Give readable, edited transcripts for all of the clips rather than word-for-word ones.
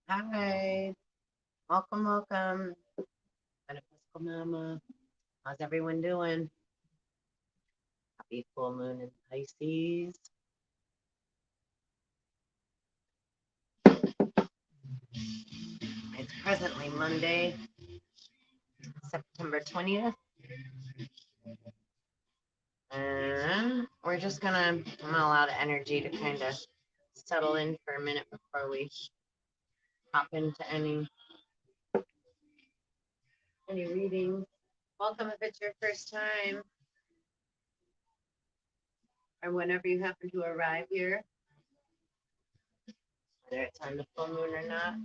Hi, welcome. Metaphysical Mama. How's everyone doing? Happy full moon in Pisces. It's presently Monday, September 20th. And we're just I'm gonna allow the energy to kind of settle in for a minute before we hop into any readings. Welcome if it's your first time or whenever you happen to arrive here, whether it's on the full moon or not.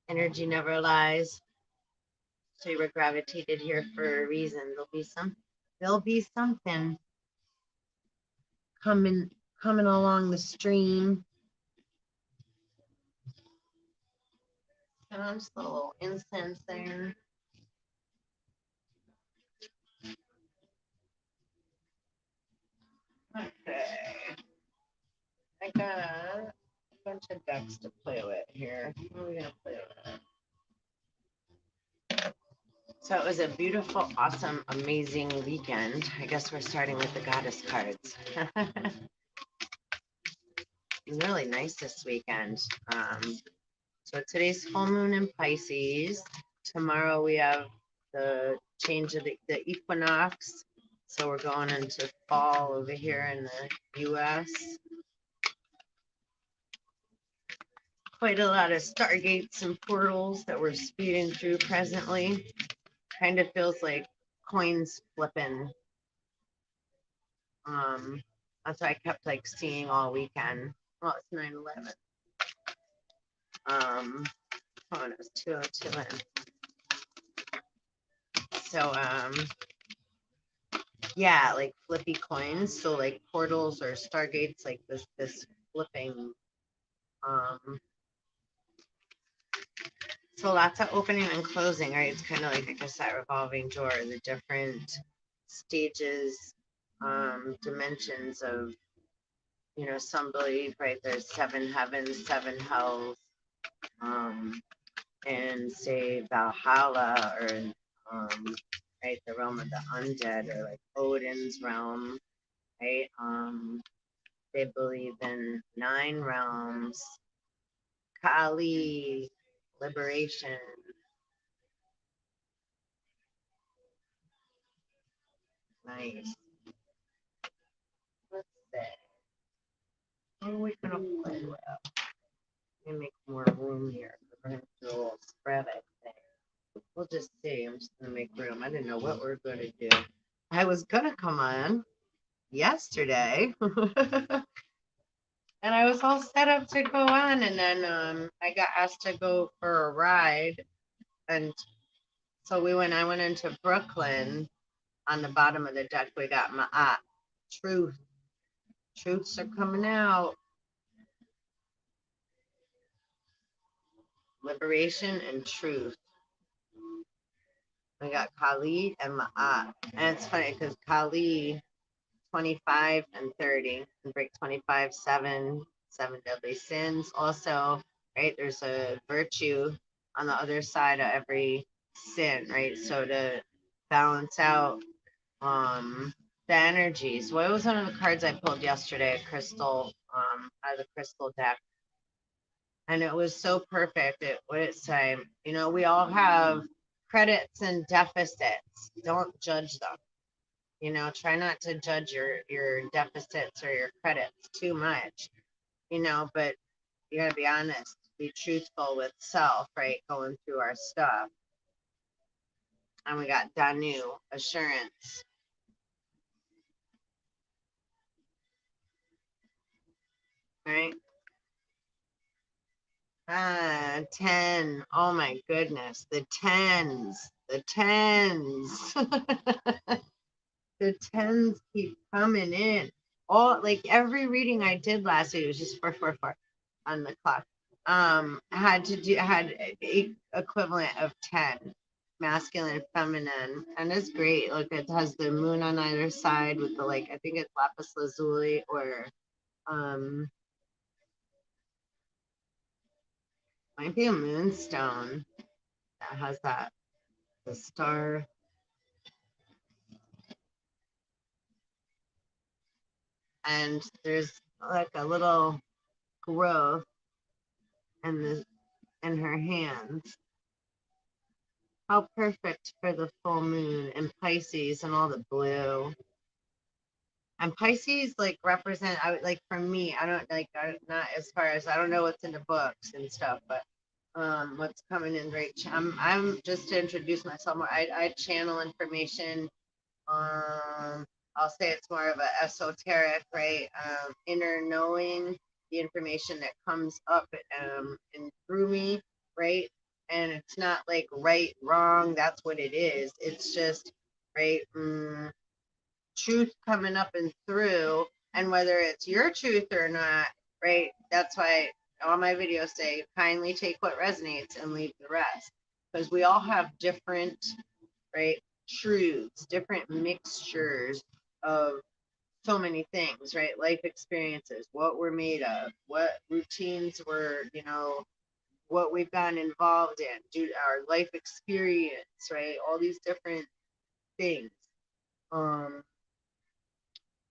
Energy never lies. So you were gravitated here for a reason. There'll be something coming along the stream. Just a little incense there. Okay. I got a bunch of decks to play with here. What are we gonna play with? So it was a beautiful, awesome, amazing weekend. I guess we're starting with the goddess cards. It was really nice this weekend. So today's full moon in Pisces. Tomorrow we have the change of the equinox. So we're going into fall over here in the US. Quite a lot of stargates and portals that we're speeding through presently. Kind of feels like coins flipping. That's what I kept like seeing all weekend. Well, it's 9/11. Oh, it was 202 in. So yeah, like flippy coins. So like portals or stargates, like this flipping. Um, so lots of opening and closing, right? It's kind of like I guess that revolving door, the different stages, dimensions of, some believe, right? There's seven heavens, seven hells, and say Valhalla or right, the realm of the undead, or like Odin's realm, right? They believe in 9 realms, Kali, liberation. Nice. Let's see. What are we gonna play with? Let me make more room here. We're gonna do a little spread, I think. We'll just see. I'm just gonna make room. I didn't know what we're gonna do. I was gonna come on yesterday. And I was all set up to go on, and then I got asked to go for a ride, and so I went into Brooklyn. On the bottom of the deck, we got my truth. Truths are coming out. Liberation and truth. We got Kali and Ma'at. And it's funny because Kali, 25 and 30, and break 25, seven deadly sins. Also, right, there's a virtue on the other side of every sin, right? So to balance out the energies. What was one of the cards I pulled yesterday? A crystal, out of the crystal deck. And it was so perfect. What it say? We all have credits and deficits. Don't judge them. Try not to judge your deficits or your credits too much. But you gotta be honest, be truthful with self, right? Going through our stuff. And we got Danu, assurance. Right? 10. Oh my goodness. The tens. The tens. The tens keep coming in. All like every reading I did last week was just 444 on the clock. Had equivalent of 10, masculine, feminine, and it's great. Look, it has the moon on either side with the I think it's lapis lazuli or um Might be a moonstone that has that the star. And there's like a little growth in the in her hands. How perfect for the full moon and Pisces and all the blue. And Pisces like represent I would like for me, I don't like not as far as I don't know what's in the books and stuff, but what's coming in right. I'm just to introduce myself more. I channel information. I'll say it's more of a esoteric, right? Inner knowing the information that comes up and through me, right? And it's not like right, wrong. That's what it is. It's just right. Truth coming up and through, and whether it's your truth or not, right? That's why all my videos say kindly take what resonates and leave the rest, because we all have different, right, truths, different mixtures of so many things, right? Life experiences, what we're made of, what routines we're, what we've gotten involved in, due to our life experience, right? All these different things. Um,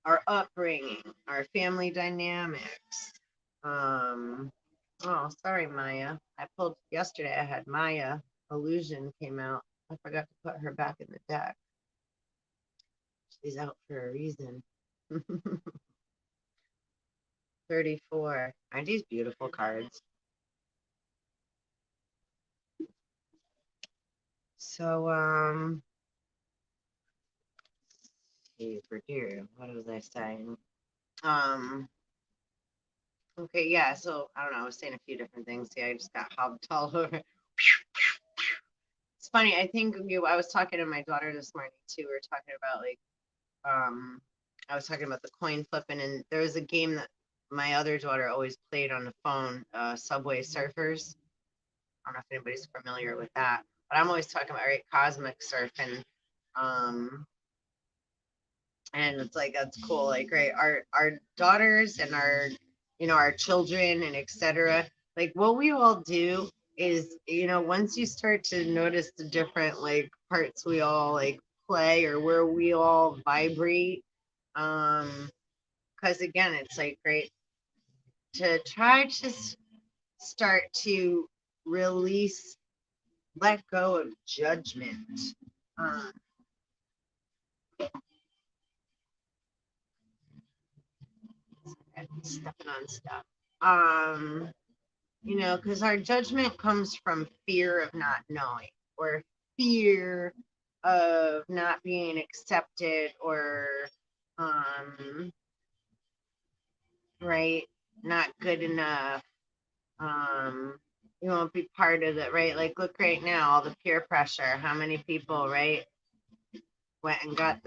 our upbringing, our family dynamics. Um, oh, sorry, Maya. I pulled yesterday. I had Maya illusion came out. I forgot to put her back in the deck. She's out for a reason. 34. Aren't these beautiful cards? So, for dear, what was I saying? Um, okay, yeah. So I don't know. I was saying a few different things. Yeah, I just got hopped all over. It's funny. I think I was talking to my daughter this morning too. We were talking about like, I was talking about the coin flipping, and there was a game that my other daughter always played on the phone, Subway Surfers. I don't know if anybody's familiar with that, but I'm always talking about right cosmic surfing. Um, and it's like that's cool. Like right, our daughters and our our children and etc. Like what we all do is once you start to notice the different like parts we all like play or where we all vibrate. Because again, it's like great to try to start to release, let go of judgment. Um, Stepping on stuff. Because our judgment comes from fear of not knowing or fear of not being accepted or, um, right, not good enough. Um, you won't be part of it, right? Like, look right now, all the peer pressure. How many people, right, went and got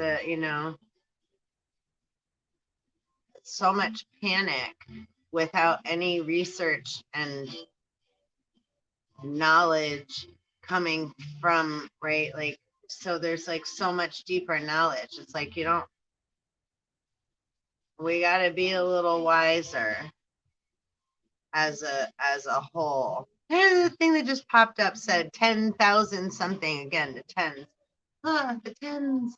so much panic without any research and knowledge coming from, right? Like, so there's like so much deeper knowledge. It's like, we got to be a little wiser as a whole. And the thing that just popped up said 10,000 something again, the tens. The tens.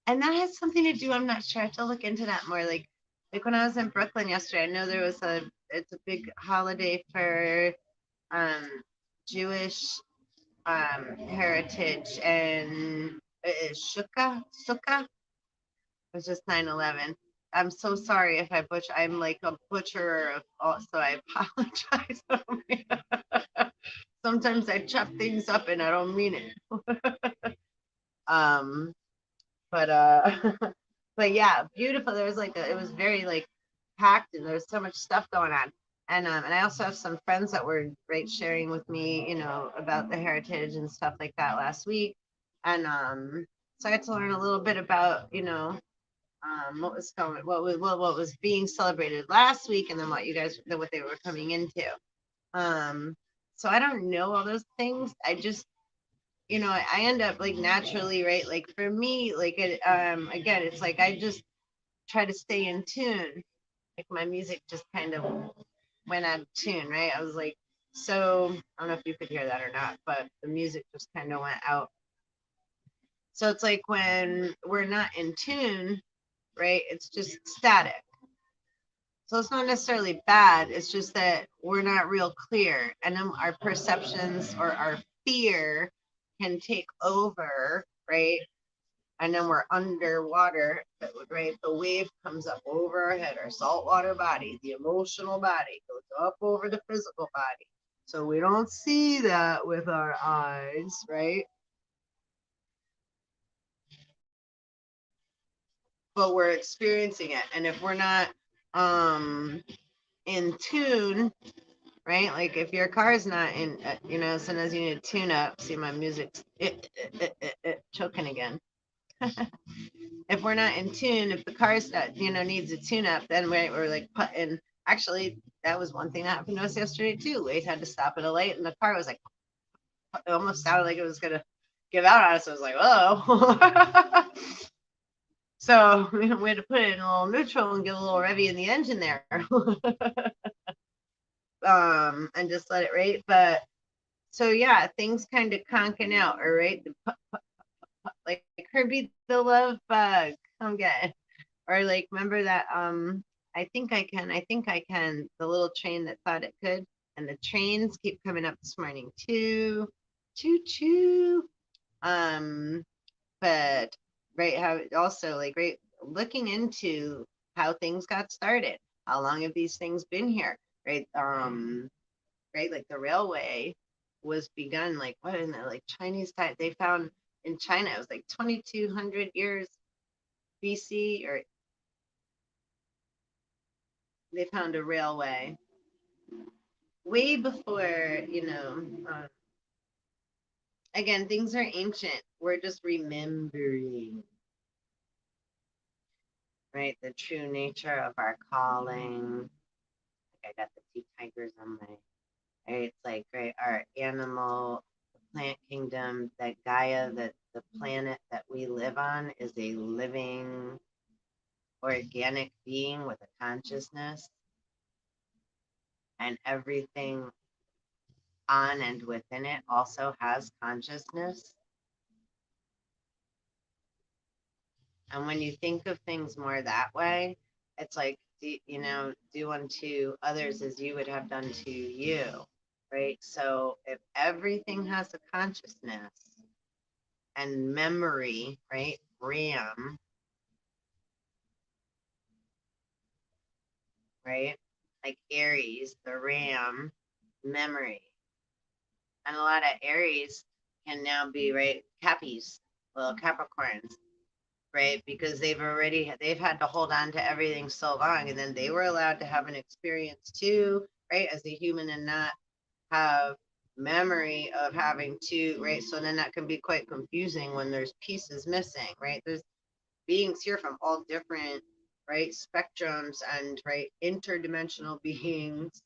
And that has something to do, I'm not sure. I have to look into that more. Like when I was in Brooklyn yesterday, I know there was it's a big holiday for um Jewish heritage and Sukkah. It was just 9/11. I'm so sorry if I butcher. I'm like a butcher of all, so I apologize. Sometimes I chop things up and I don't mean it. um, but but yeah, beautiful. There was like it was very like packed, and there was so much stuff going on. And I also have some friends that were right sharing with me, about the heritage and stuff like that last week. And so I had to learn a little bit about, what was going, what was being celebrated last week, and then what they were coming into. So I don't know all those things. I just, I end up like naturally, right? Like for me, like again, it's like I just try to stay in tune. Like my music just kind of went out of tune, right? I was like So I don't know if you could hear that or not, but the music just kind of went out. So it's like when we're not in tune, right? It's just static. So it's not necessarily bad. It's just that we're not real clear. And then our perceptions or our fear can take over, right? And then we're underwater, right? The wave comes up over our head, our saltwater body, the emotional body goes up over the physical body. So we don't see that with our eyes, right? But we're experiencing it. And if we're not in tune, right? Like if your car's not in, sometimes you need to tune up. See, my music's choking again. If we're not in tune, if the car's not, needs a tune up, then we're like putting. Actually, that was one thing that happened to us yesterday too. We had to stop at a light, and the car was like, it almost sounded like it was gonna give out on us. I was like, oh. So we had to put it in a little neutral and get a little revvy in the engine there, and just let it rate. But so yeah, things kind of conking out, all right. Like Herbie the Love Bug, I'm getting, or like remember that I think I can, the little train that thought it could, and the trains keep coming up this morning too, choo choo. Um, but right, how also like right, looking into how things got started. How long have these things been here? Right, right, like the railway was begun like what in the like Chinese time. They found in China it was like 2200 years BC, or they found a railway way before, again, things are ancient. We're just remembering, right? The true nature of our calling. Like I got the two tigers on my, right? It's like, right, our animal, plant kingdom, that Gaia, that the planet that we live on is a living organic being with a consciousness, and everything on and within it also has consciousness. And when you think of things more that way, it's like, do unto others as you would have done to you, right? So if everything has a consciousness and memory, right? RAM, right? Like Aries, the RAM, memory. And a lot of Aries can now be, right? Cappies, little Capricorns, right? Because they've had to hold on to everything so long, and then they were allowed to have an experience too, right, as a human, and not have memory of having to, right? So then that can be quite confusing when there's pieces missing, right? There's beings here from all different, right, spectrums, and right, interdimensional beings,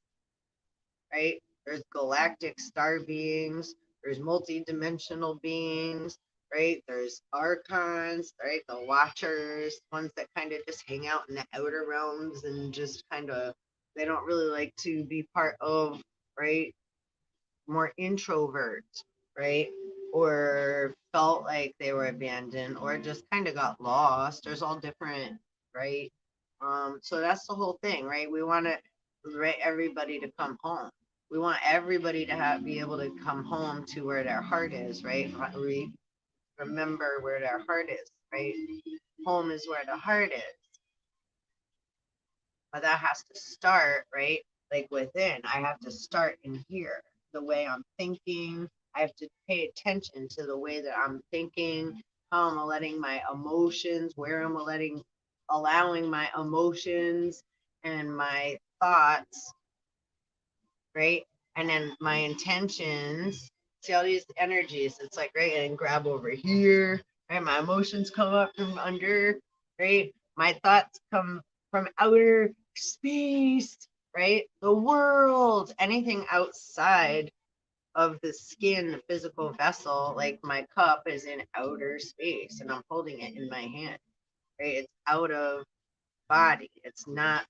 right? There's galactic star beings, there's multi-dimensional beings, right? There's archons, right? The watchers, ones that kind of just hang out in the outer realms and just kind of, they don't really like to be part of, right? More introverts, right? Or felt like they were abandoned or just kind of got lost. There's all different, right? So that's the whole thing, right? We want to, right, everybody to come home. We want everybody to be able to come home to where their heart is, right? Remember where their heart is, right? Home is where the heart is. But that has to start, right? Like within. I have to start in here. The way I'm thinking. I have to pay attention to the way that I'm thinking, how I'm letting my emotions, where I'm allowing my emotions and my thoughts, right? And then my intentions. See all these energies. It's like, right, and grab over here, right? My emotions come up from under, right? My thoughts come from outer space, right? The world, anything outside of the skin, the physical vessel, like my cup is in outer space and I'm holding it in my hand, right? It's out of body. It's not,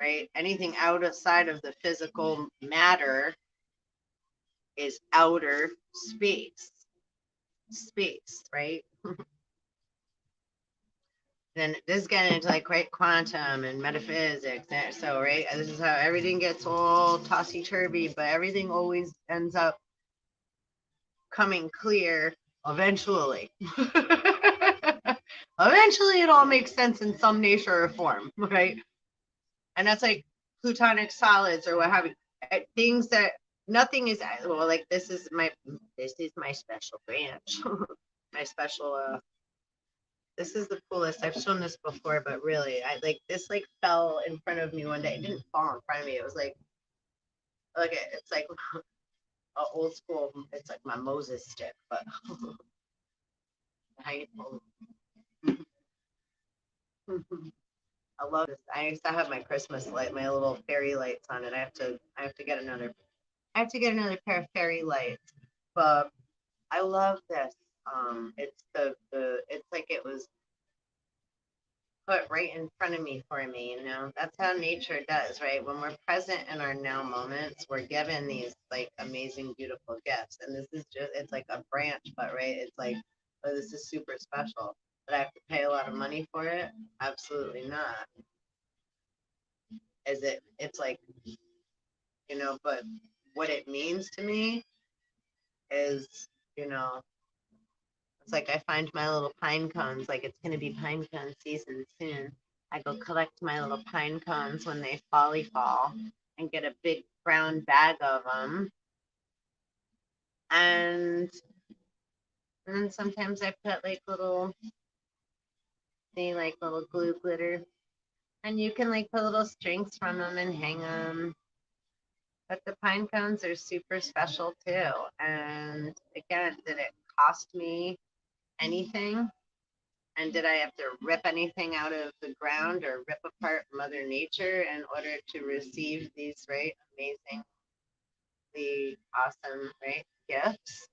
right? Anything outside of the physical matter, is outer space. Space, right? Then this is getting into like right quantum and metaphysics. And so, right, this is how everything gets all tossy turvy, but everything always ends up coming clear eventually. Eventually, it all makes sense in some nature or form, right? And that's like plutonic solids or what have you. Things that nothing is well, like this is my special branch, my special. This is the coolest. I've shown this before, but really, I like this. Like fell in front of me one day. It didn't fall in front of me. It was like, look, it's like a old school. It's like my Moses stick, but I I love this. I used to have my Christmas light, my little fairy lights on it. I have to get another. I have to get another pair of fairy lights. But I love this. It's it's like it was put right in front of me for me, you know. That's how nature does, right? When we're present in our now moments, we're given these like amazing, beautiful gifts. And this is just it's like a branch, but right, it's like, oh, this is super special. But I have to pay a lot of money for it? Absolutely not. Is it's like, you know, but what it means to me is, you know, it's like I find my little pine cones, like it's gonna be pine cone season soon. I go collect my little pine cones when they fall and get a big brown bag of them. And then sometimes I put like little, they like little glue glitter. And you can like put little strings from them and hang them. But the pine cones are super special too. And again, did it cost me anything? And did I have to rip anything out of the ground or rip apart Mother Nature in order to receive these, right, amazingly awesome, right, gifts?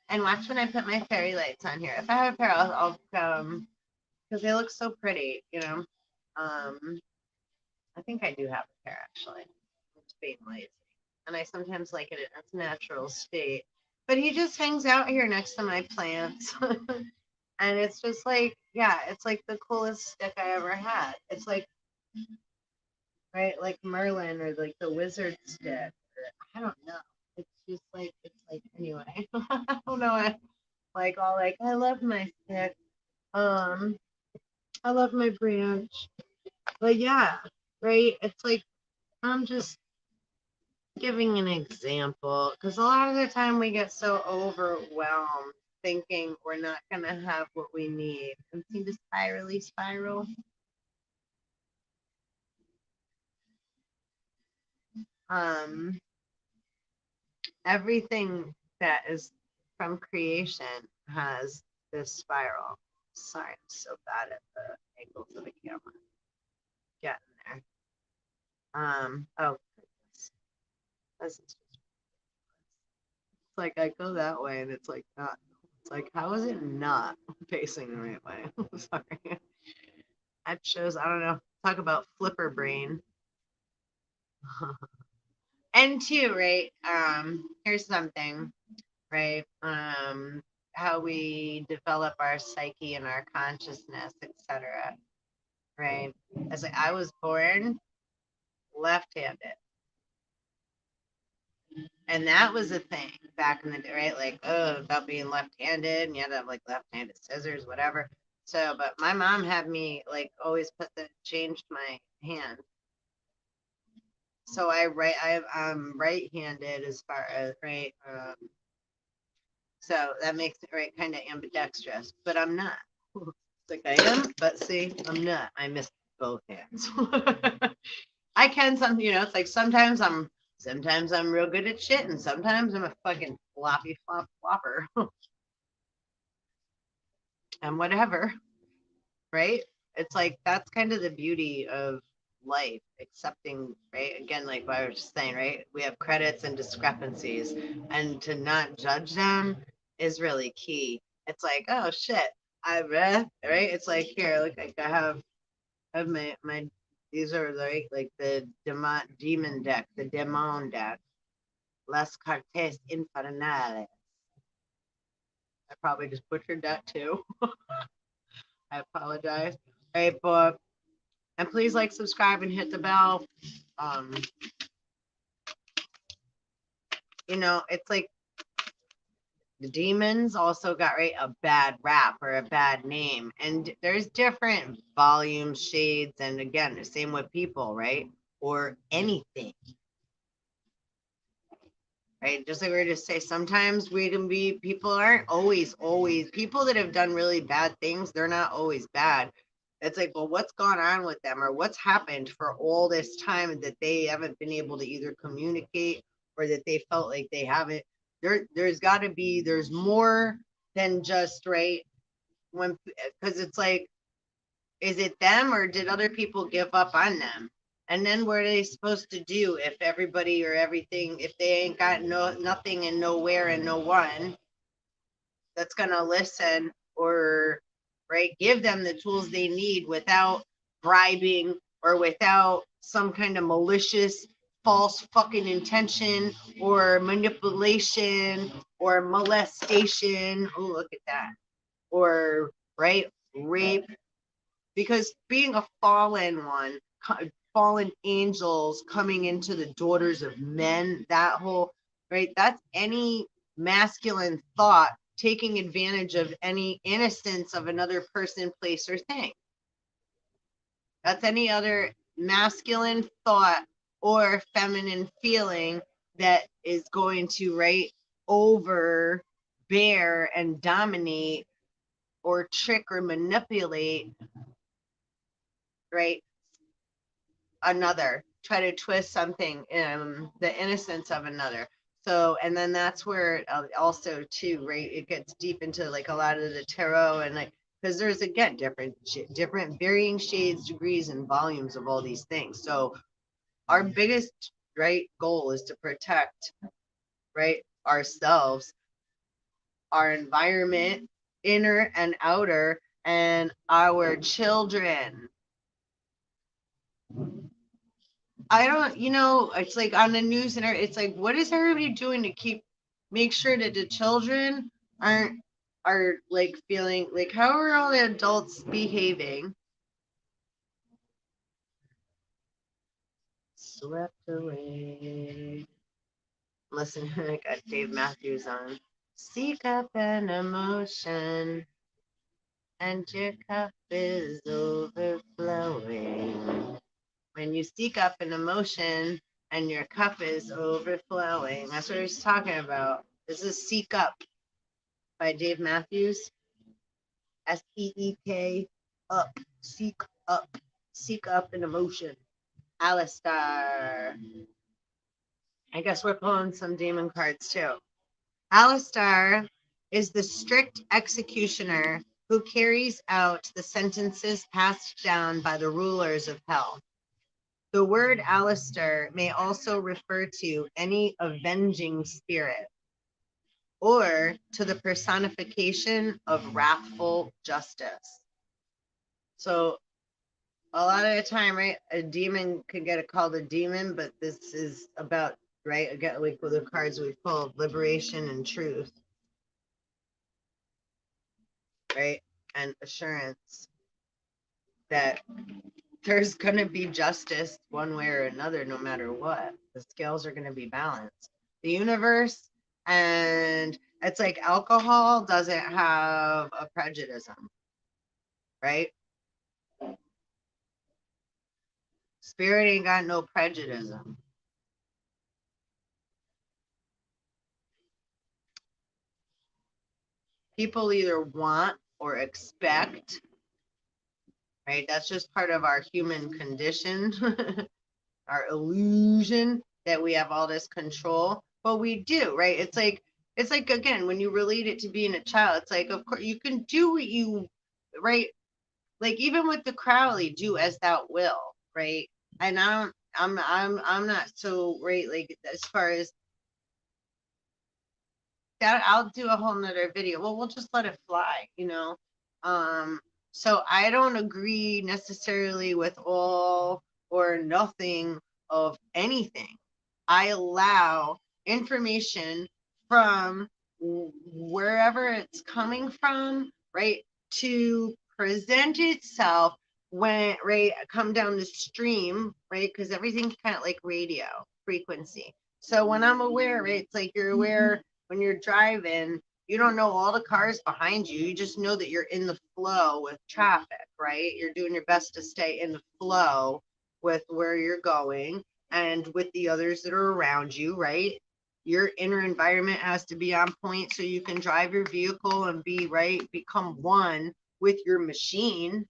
And watch when I put my fairy lights on here. If I have a pair, I'll because they look so pretty, you know. I think I do have a pair actually. It's being lazy, and I sometimes like it in its natural state. But he just hangs out here next to my plants. And it's just like, yeah, it's like the coolest stick I ever had. It's like, right, like Merlin or like the wizard stick. Or, I don't know. It's just like, it's like, anyway, I don't know. Like, all like, I love my stick. Um, I love my branch. But yeah, right. It's like, I'm just giving an example because a lot of the time we get so overwhelmed thinking we're not going to have what we need and seem to spiral. Um, Everything that is from creation has this spiral. Sorry, I'm so bad at the angles of the camera. Getting there. Oh goodness. This is just, it's like I go that way and it's like not. It's like how is it not facing the right way? Sorry. That shows I don't know. Talk about flipper brain. And two, right? Here's something, right? How we develop our psyche and our consciousness, etc. Right? As like, I was born left-handed, and that was a thing back in the day, right? Like, oh, about being left-handed, and you had to have like left-handed scissors, whatever. So, but my mom had me like always changed my hand. So I'm right-handed as far as right. So that makes it right kind of ambidextrous, but I'm not. Like I am, but see, I'm not. I miss both hands. I can some, you know, it's like sometimes I'm real good at shit, and sometimes I'm a fucking floppy flopper, and whatever, right? It's like that's kind of the beauty of life, accepting, right? Again, like what I was just saying, right? We have credits and discrepancies, and to not judge them is really key. It's like, oh shit, I read, right? It's like here, look, like I have my These are like the demon deck, the demon deck. Las Cartes Infernales. I probably just butchered that too. I apologize. All right, but and please like, subscribe, and hit the bell. Um, it's like the demons also got right a bad rap or a bad name, and there's different volumes, shades, and again, the same with people, right? Or anything, right? Just like we were just say, sometimes we can be, people aren't always people that have done really bad things. They're not always bad. It's like, well, what's gone on with them, or what's happened for all this time that they haven't been able to either communicate, or that they felt like they haven't. There's got to be, there's more than just, right, when, because it's like, is it them, or did other people give up on them? And then what are they supposed to do if everybody or everything, if they ain't got nothing and nowhere and no one that's gonna listen, or right, give them the tools they need without bribing, or without some kind of malicious false fucking intention, or manipulation, or molestation. Oh, look at that. Or right, rape, because being a fallen one, fallen angels coming into the daughters of men, that whole, right, that's any masculine thought taking advantage of any innocence of another person, place, or thing. That's any other masculine thought or feminine feeling that is going to, right, over bear and dominate, or trick or manipulate, right, another, try to twist something in the innocence of another. So, and then that's where also too, right, it gets deep into like a lot of the tarot, and like, because there's again different varying shades, degrees, and volumes of all these things. So our biggest, right, goal is to protect, right, ourselves, our environment, inner and outer, and our children. I don't, it's like on the news, and it's like, what is everybody doing to make sure that the children are like feeling like, how are all the adults behaving? Swept away. Listen, I got Dave Matthews on. Seek up an emotion, and your cup is overflowing. When you seek up an emotion and your cup is overflowing. That's what he's talking about. This is Seek Up by Dave Matthews. SEEK up. Seek up. Seek up an emotion. Alistar. I guess we're pulling some demon cards too. Alistar is the strict executioner who carries out the sentences passed down by the rulers of hell. The word Alistair may also refer to any avenging spirit, or to the personification of wrathful justice. So a lot of the time, right, a demon could get called a demon, but this is about, right, again, like with the cards we pulled, liberation and truth, right, and assurance that there's going to be justice one way or another, no matter what. The scales are going to be balanced. The universe, and it's like alcohol doesn't have a prejudice, right? Spirit ain't got no prejudice. People either want or expect, right? That's just part of our human condition, our illusion that we have all this control, but we do, right? It's like again, when you relate it to being a child, it's like, of course you can do what you, right, like even with the Crowley, do as thou will, right? And I'm not so, right, like as far as that, I'll do a whole nother video. Well, we'll just let it fly, so I don't agree necessarily with all or nothing of anything. I allow information from wherever it's coming from, right, to present itself when, right, come down the stream, right, because everything's kind of like radio frequency. So when I'm aware, right, it's like you're aware when you're driving, you don't know all the cars behind you. You just know that you're in the flow with traffic, right? You're doing your best to stay in the flow with where you're going and with the others that are around you, right? Your inner environment has to be on point so you can drive your vehicle and be, right, become one with your machine,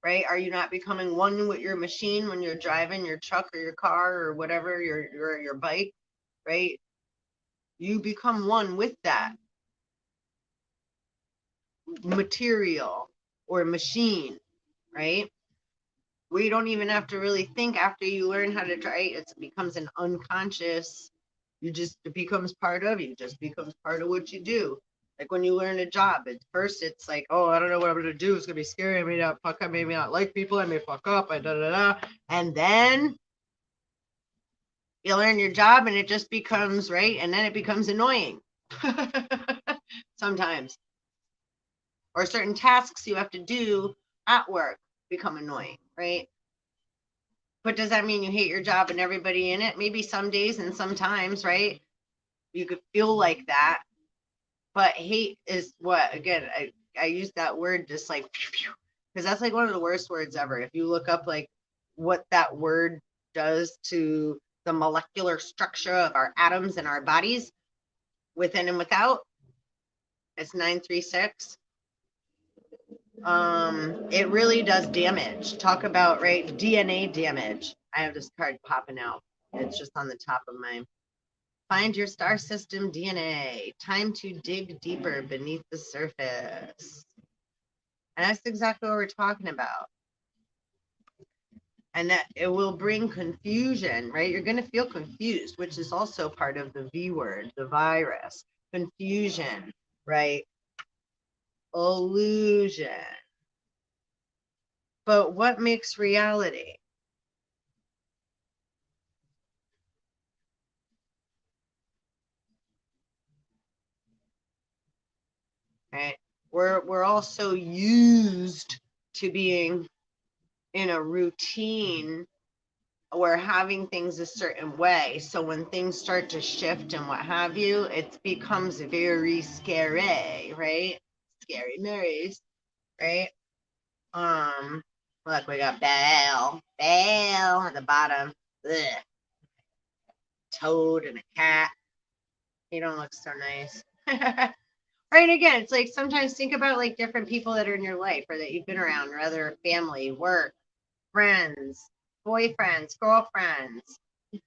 right? Are you not becoming one with your machine when you're driving your truck or your car or whatever, your bike, right? You become one with that material or machine, right? We don't even have to really think after you learn how to drive. It becomes an unconscious. You just, it becomes part of you. Just becomes part of what you do. Like when you learn a job, at first it's like, oh, I don't know what I'm gonna do. It's gonna be scary. I may not fuck up. Maybe not like people. I may fuck up. I da da da. And then you learn your job, and it just becomes right. And then it becomes annoying. Sometimes, or certain tasks you have to do at work become annoying, right? But does that mean you hate your job and everybody in it? Maybe some days and sometimes, right? You could feel like that. But hate is what, again, I use that word just like, because that's like one of the worst words ever. If you look up like what that word does to the molecular structure of our atoms and our bodies within and without, it's 936. It really does damage. Talk about, right, DNA damage. I have this card popping out. It's just on the top of my find your star system DNA. Time to dig deeper beneath the surface. And that's exactly what we're talking about. And that it will bring confusion, right? You're going to feel confused, which is also part of the V word, the virus. Confusion, right? Illusion. But what makes reality? Right? We're all so used to being in a routine or having things a certain way. So when things start to shift and what have you, it becomes very scary, right? Scary Marys, right? Look, we got Belle at the bottom. Ugh. Toad and a cat. He don't look so nice. Right, again, it's like sometimes think about like different people that are in your life or that you've been around, or other family, work, friends, boyfriends, girlfriends,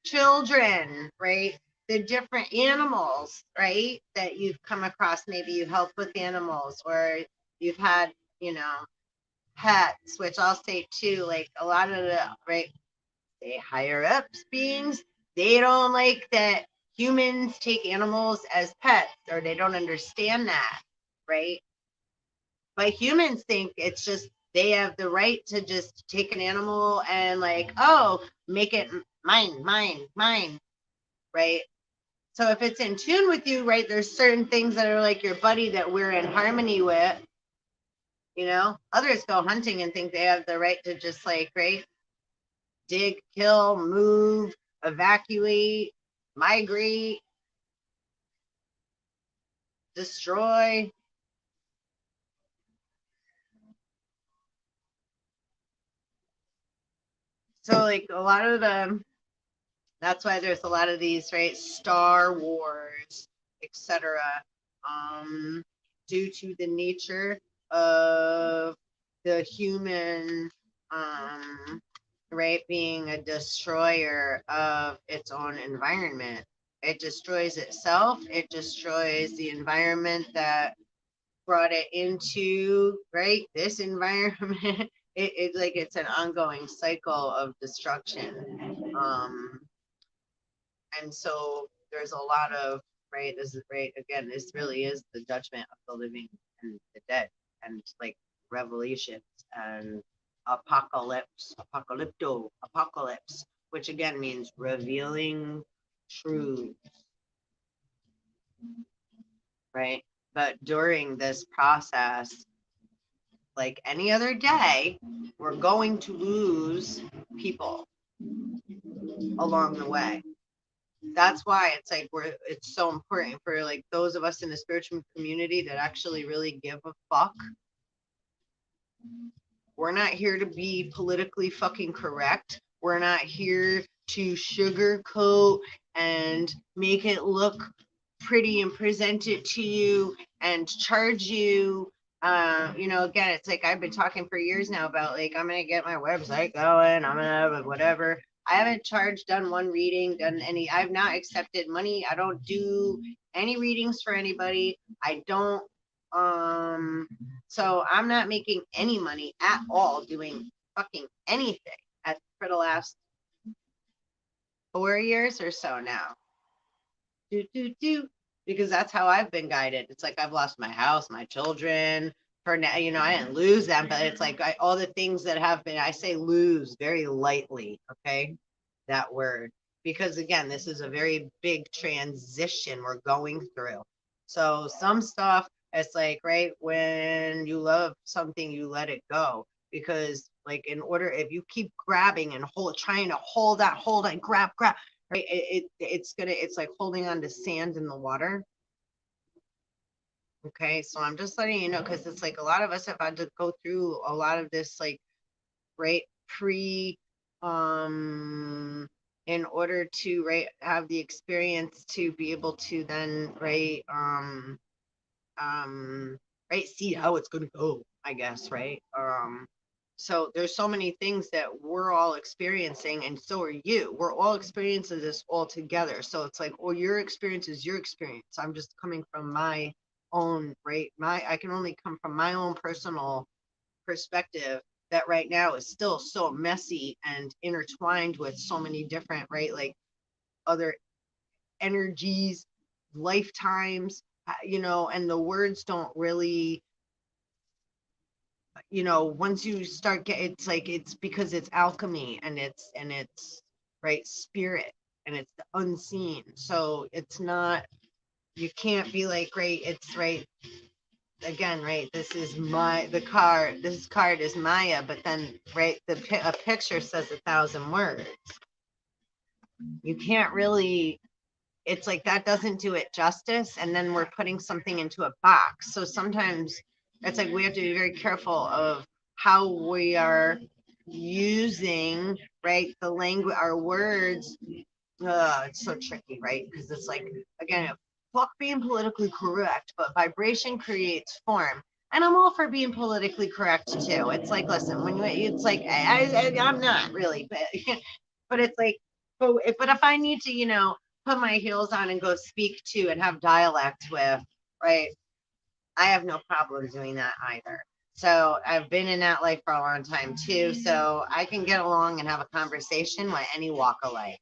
children, right? The different animals, right? That you've come across. Maybe you helped with animals, or you've had, you know, pets, which I'll say too, like a lot of the, right, the higher ups beings, they don't like that humans take animals as pets, or they don't understand that, right? But humans think it's just they have the right to just take an animal and like, oh, make it mine, right? So if it's in tune with you, right, there's certain things that are like your buddy that we're in harmony with, you know. Others go hunting and think they have the right to just like, right, dig, kill, move, evacuate, migrate, destroy. So like a lot of them, that's why there's a lot of these, right? Star Wars, etc. Due to the nature of the human, right, being a destroyer of its own environment. It destroys itself. It destroys the environment that brought it into, right, this environment. It like it's an ongoing cycle of destruction. And so there's a lot of, right, this is right, again, this really is the judgment of the living and the dead, and like revelations and apocalypse, which again means revealing truth, right? But during this process, like any other day, we're going to lose people along the way. That's why it's like it's so important for like those of us in the spiritual community that actually really give a fuck. We're not here to be politically fucking correct. We're not here to sugarcoat and make it look pretty and present it to you and charge you. Again, it's like I've been talking for years now about like I'm gonna get my website going. I'm gonna whatever. I haven't charged, done one reading, done any. I've not accepted money. I don't do any readings for anybody. I don't so I'm not making any money at all doing fucking anything for the last 4 years or so now. Because that's how I've been guided. It's like I've lost my house, my children. For now, I didn't lose them, but it's like all the things that have been, I say lose very lightly, okay? That word. Because again, this is a very big transition we're going through. So some stuff, it's like, right, when you love something, you let it go. Because like if you keep grabbing and trying to hold and grab, right, it's like holding on to sand in the water. Okay, so I'm just letting you know because it's like a lot of us have had to go through a lot of this, like, right, in order to, right, have the experience to be able to then, right, right, see how it's gonna go, I guess, right? So there's so many things that we're all experiencing, and so are you. We're all experiencing this all together. So it's like, well, your experience is your experience. I'm just coming from my own, right? I can only come from my own personal perspective that right now is still so messy and intertwined with so many different, right? Like other energies, lifetimes, and the words don't really, once you start it's like it's because it's alchemy and it's right, spirit, and it's the unseen. So it's not, you can't be like, right, it's right, again, right, this card is Maya, but then, right, a picture says 1,000 words. You can't really, it's like that doesn't do it justice, and then we're putting something into a box. So sometimes it's like we have to be very careful of how we are using, right, the language, our words. It's so tricky, right? Because it's like, again, fuck being politically correct, but vibration creates form. And I'm all for being politically correct too. It's like, listen, it's like I'm not really, but but it's like, but if I need to, put my heels on and go speak to and have dialect with, right, I have no problem doing that either. So I've been in that life for a long time too. So I can get along and have a conversation with any walk of life.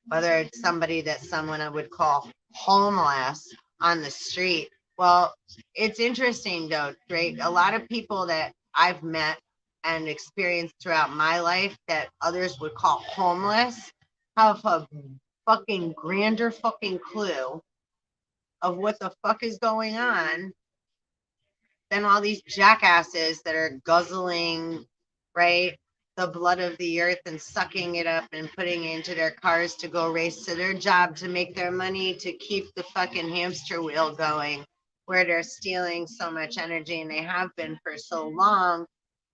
Whether it's somebody that someone would call homeless on the street. Well, it's interesting though, Drake. A lot of people that I've met and experienced throughout my life that others would call homeless have a fucking grander fucking clue of what the fuck is going on than all these jackasses that are guzzling, right, the blood of the earth and sucking it up and putting it into their cars to go race to their job to make their money to keep the fucking hamster wheel going, where they're stealing so much energy, and they have been for so long,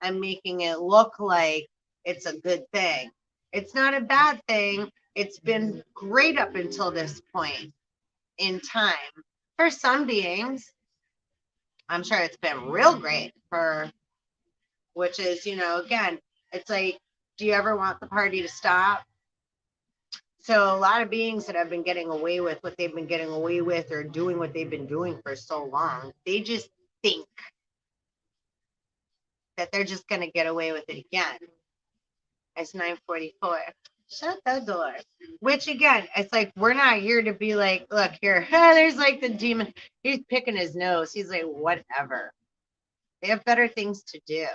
and making it look like it's a good thing. It's not a bad thing. It's been great up until this point in time for some beings. I'm sure it's been real great for, which is, again, it's like, do you ever want the party to stop? So a lot of beings that have been getting away with what they've been getting away with or doing what they've been doing for so long, they just think that they're just going to get away with it again. It's 9:44. Shut the door. Which again, it's like, we're not here to be like, look here, there's like the demon. He's picking his nose. He's like, whatever. They have better things to do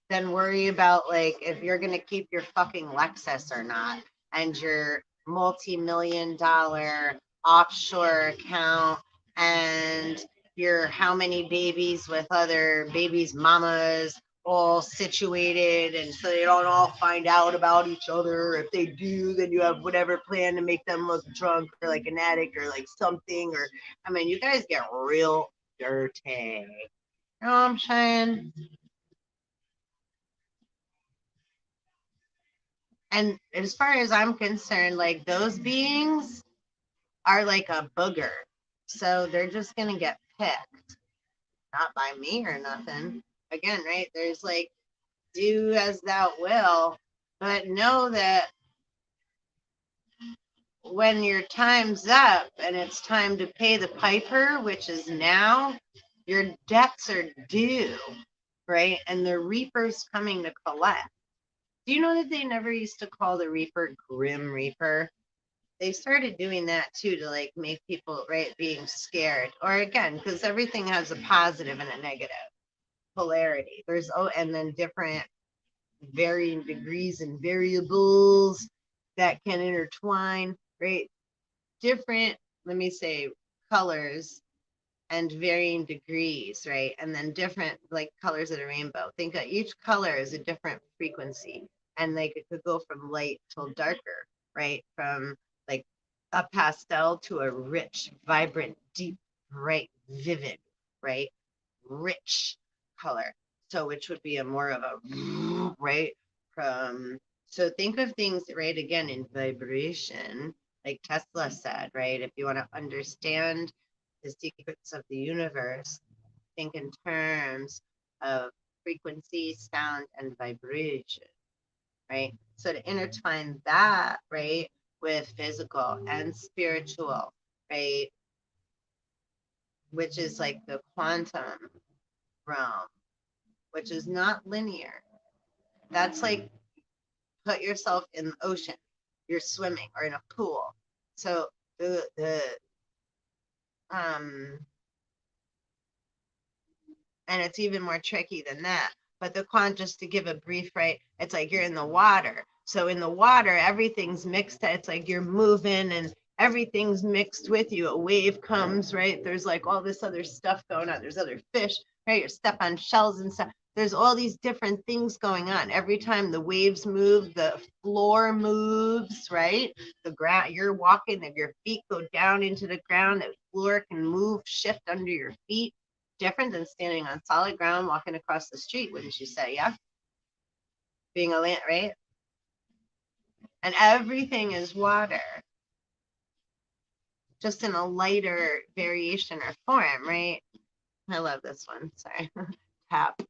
than worry about like if you're gonna keep your fucking Lexus or not and your multi-million-dollar offshore account and your how many babies with other babies' mamas all situated and so they don't all find out about each other. If they do, then you have whatever plan to make them look drunk or like an addict or like something. Or I mean, you guys get real dirty. You know what I'm saying? And as far as I'm concerned, like those beings are like a booger. So they're just going to get picked, not by me or nothing. Again, right? There's like, do as thou will, but know that when your time's up and it's time to pay the piper, which is now, your debts are due, right? And the reaper's coming to collect. Do you know that they never used to call the reaper Grim Reaper? They started doing that too to like make people right being scared or again because everything has a positive and a negative polarity. There's and then different varying degrees and variables that can intertwine, right? Different, let me say, colors and varying degrees, right? And then different like colors of the rainbow. Think that each color is a different frequency. And like it could go from light till darker, right? From like a pastel to a rich, vibrant, deep, bright, vivid, right? Rich color. So which would be a more of a right from so think of things right again in vibration, like Tesla said, right? If you want to understand the secrets of the universe, think in terms of frequency, sound, and vibration, right? So to intertwine that, right, with physical and spiritual, right, which is like the quantum realm, which is not linear. That's like put yourself in the ocean, you're swimming or in a pool. So the um and it's even more tricky than that. But the quant, just to give a brief, right? It's like you're in the water. So in the water, everything's mixed. It's like you're moving and everything's mixed with you. A wave comes, right? There's like all this other stuff going on. There's other fish, right? You step on shells and stuff. There's all these different things going on. Every time the waves move, the floor moves, right? The ground, you're walking and your feet go down into the ground. The floor can move, shift under your feet different than standing on solid ground walking across the street, wouldn't you say? Yeah. Being a land, right? And everything is water, just in a lighter variation or form, right? I love this one. Sorry. Tap.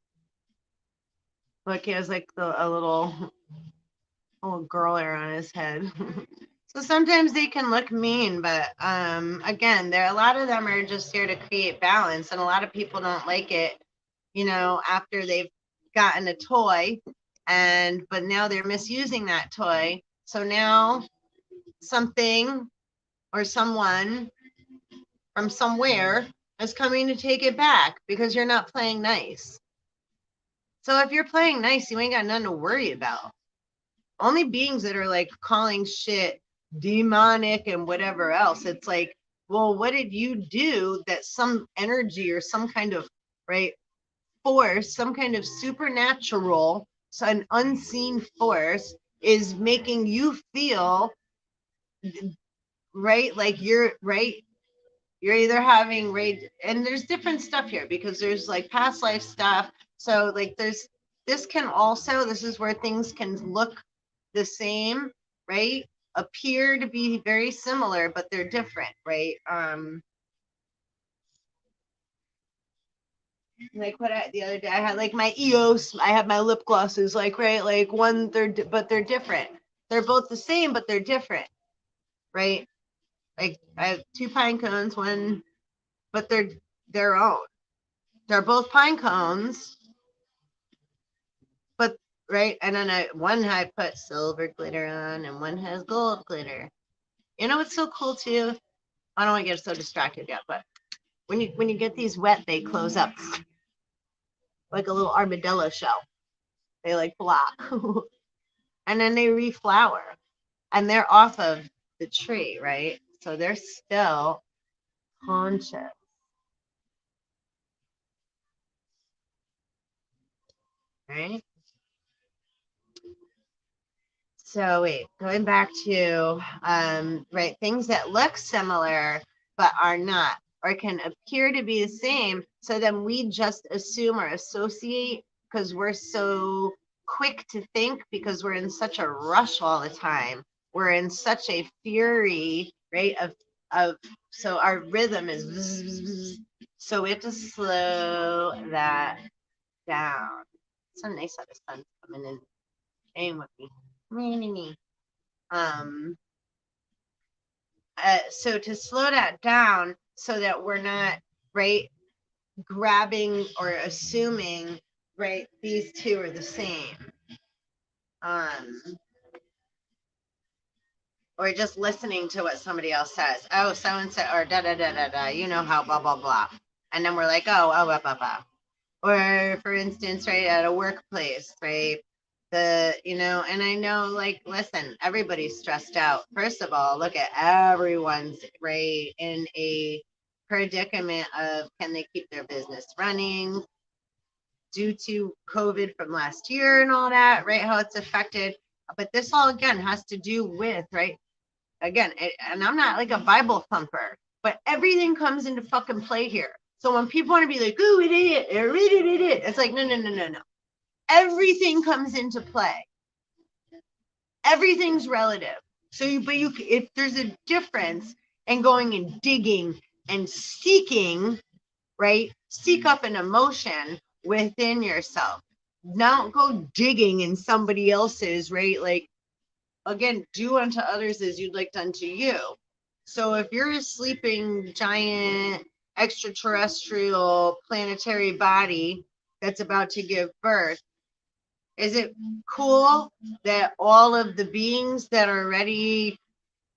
Look, he has like a little girl hair on his head. So sometimes they can look mean, but again, there a lot of them are just here to create balance, and a lot of people don't like it, you know, after they've gotten a toy, and but now they're misusing that toy. So now something or someone from somewhere is coming to take it back because you're not playing nice. So if you're playing nice, you ain't got nothing to worry about. Only beings that are like calling shit demonic and whatever else. It's like, well, what did you do that some energy or some kind of right force, some kind of supernatural, so an unseen force is making you feel right like you're right you're either having right and there's different stuff here because there's like past life stuff, so like there's this can also this is where things can look the same, right, appear to be very similar but they're different, right? Like what the other day I had like my EOS, I have my lip glosses, like right, like one but they're different. They're both the same but they're different, right? Like I have two pine cones, one, but they're their own. They're both pine cones, but right, and then one I put silver glitter on, and one has gold glitter. You know what's so cool too? I don't want to get so distracted yet, but when you get these wet, they close up. like a little armadillo shell. They like flop. And then they reflower and they're off of the tree, right? So they're still conscious, right? So wait, going back to right, things that look similar but are not, or can appear to be the same. So then we just assume or associate because we're so quick to think because we're in such a rush all the time. We're in such a fury, right? Of so our rhythm is bzz, bzz, bzz. So we have to slow that down. It's so nice how the sun's coming in, playing with me. Me. Um, so to slow that down so that we're not, right, grabbing or assuming, right, these two are the same. Um, or just listening to what somebody else says. Oh, so and so, or da da da da da, you know how, blah, blah, blah. And then we're like, oh, blah, blah, blah. Or for instance, right, at a workplace, right? And I know, like, listen, everybody's stressed out. First of all, look at everyone's right in a predicament of can they keep their business running due to COVID from last year and all that, right? How it's affected. But this all again has to do with, right? Again, and I'm not like a Bible thumper, but everything comes into fucking play here. So when people want to be like, "Ooh, it," it's like, no, no, no, no, no. Everything comes into play. Everything's relative. So, if there's a difference in going and digging and seeking, right? Seek up an emotion within yourself. Don't go digging in somebody else's, right? Like, again, do unto others as you'd like done to you. So if you're a sleeping giant extraterrestrial planetary body that's about to give birth, is it cool that all of the beings that are ready,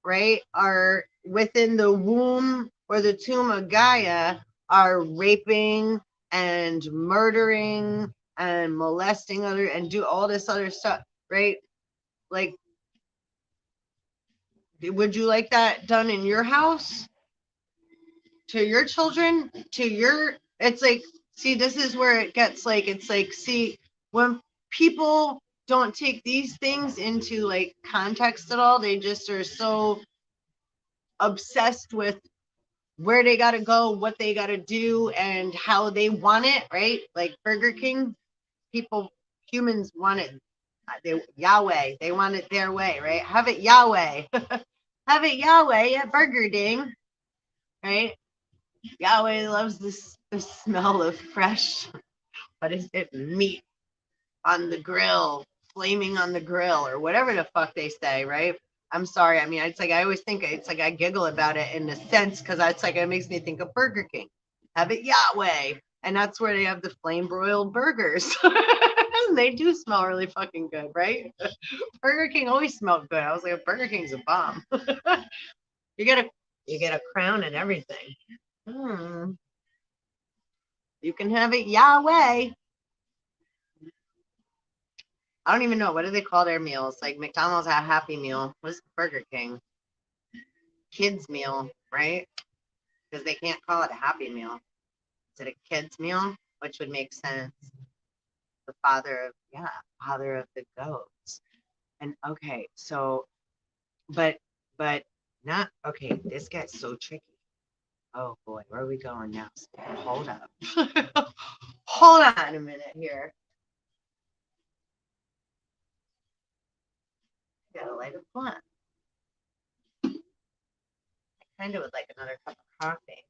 right, are within the womb or the tomb of Gaia are raping and murdering and molesting other and do all this other stuff, right? Like, would you like that done in your house? To your children? To your, it's like, see, this is where it gets like, it's like, see, when people don't take these things into like context at all, they just are so obsessed with where they got to go, what they got to do, and how they want it, right? Like Burger King, people, humans want it. Yahweh, they want it their way, right? Have it Yahweh. Have it Yahweh at Burger Ding, right? Yahweh loves the smell of fresh, what is it, meat on the grill, flaming on the grill, or whatever the fuck they say, right? I'm sorry. I mean, it's like I always think it's like I giggle about it in a sense because it's like it makes me think of Burger King. Have it Yahweh. And that's where they have the flame broiled burgers. They do smell really fucking good, right? Burger King always smelled good. I was like, Burger King's a bomb. you get a you get a crown and everything. Hmm. You can have it Yahweh. I don't even know. What do they call their meals? Like McDonald's had a Happy Meal. What's Burger King? Kids meal, right? Because they can't call it a Happy Meal. Is it a kids meal? Which would make sense. The father of the goats. And okay, so but but not okay. This gets so tricky. Oh boy, where are we going now? Hold up. Hold on a minute here. Gotta light a blunt. I kind of would like another cup of coffee.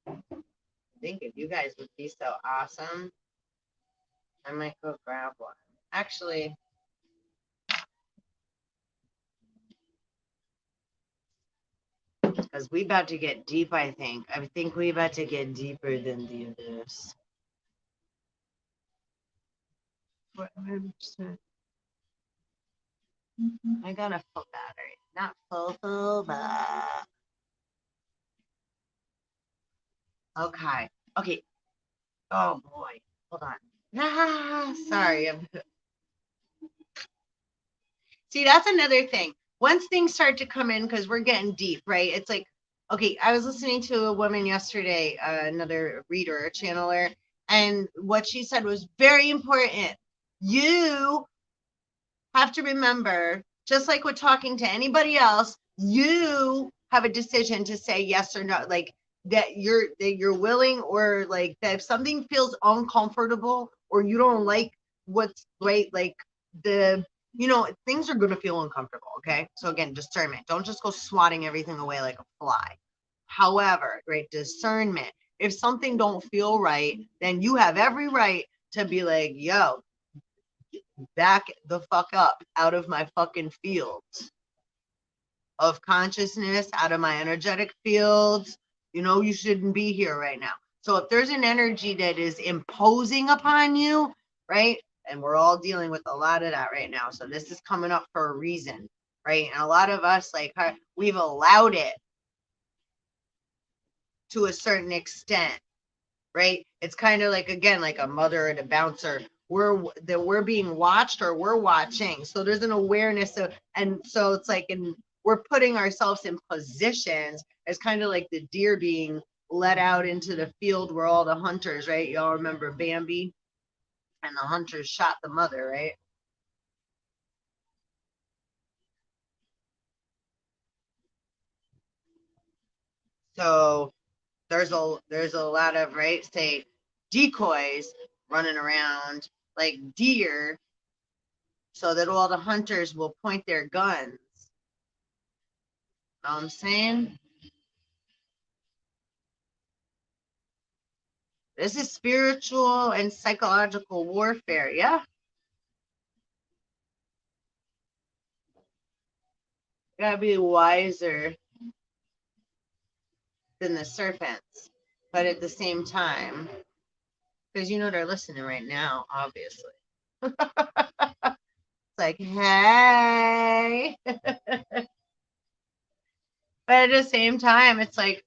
I think if you guys would be so awesome, I might go grab one. Actually, because we about to get deep, I think. I think we about to get deeper than the others. 100%. I got a full battery. Not full, but Okay. Okay. Oh boy. Hold on. Ah, sorry. See, that's another thing. Once things start to come in, because we're getting deep, right? It's like, okay, I was listening to a woman yesterday, another reader, a channeler, and what she said was very important. You have to remember, just like we're talking to anybody else, you have a decision to say yes or no. Like that you're willing, or like that if something feels uncomfortable or you don't like what's right, like the things are gonna feel uncomfortable. Okay. So again, discernment. Don't just go swatting everything away like a fly. However, right, discernment. If something don't feel right, then you have every right to be like, yo, back the fuck up out of my fucking field of consciousness, out of my energetic fields. You shouldn't be here right now. So if there's an energy that is imposing upon you, right? And we're all dealing with a lot of that right now. So this is coming up for a reason, right? And a lot of us, like, we've allowed it to a certain extent, right? It's kind of like, again, like a mother and a bouncer. We're being watched, or we're watching. So there's an awareness of, and so it's like, and we're putting ourselves in positions as kind of like the deer being let out into the field where all the hunters, right? Y'all remember Bambi, and the hunters shot the mother, right? So there's a lot of, right, say, decoys running around like deer, so that all the hunters will point their guns. Know what I'm saying? This is spiritual and psychological warfare. Yeah. You gotta be wiser than the serpents. But at the same time, because they're listening right now, obviously. It's like, hey. But at the same time, it's like,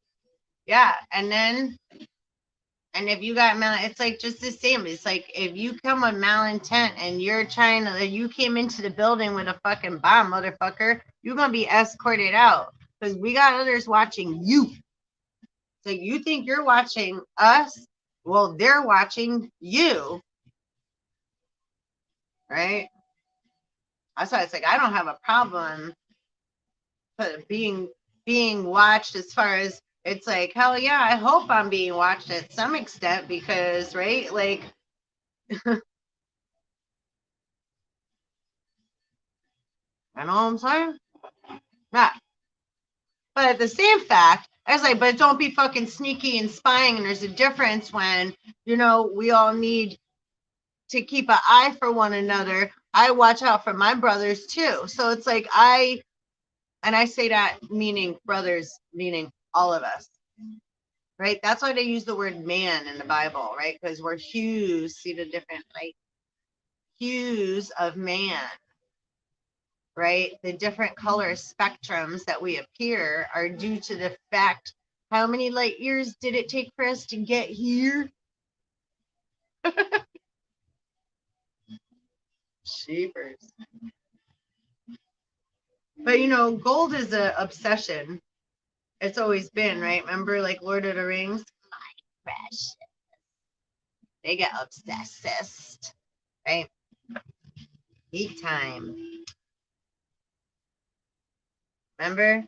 yeah. And if you got it's like just the same. It's like if you come with malintent and you came into the building with a fucking bomb, motherfucker, you're gonna be escorted out because we got others watching you. So you think you're watching us? Well, they're watching you, right? That's why it's like I don't have a problem being watched, as far as it's like, hell yeah, I hope I'm being watched at some extent, because right, like, I know what I'm saying? Yeah. But at the same fact, I was like, but don't be fucking sneaky and spying. And there's a difference when, we all need to keep an eye for one another. I watch out for my brothers too. So it's like and I say that meaning brothers, meaning all of us, right? That's why they use the word man in the Bible, right? Because we're hues, see the different, like, hues of man, right? The different color spectrums that we appear are due to the fact, how many light years did it take for us to get here? Sheepers. But gold is an obsession. It's always been, right? Remember, like Lord of the Rings? My precious. They get obsessed, right? Eat time. Remember?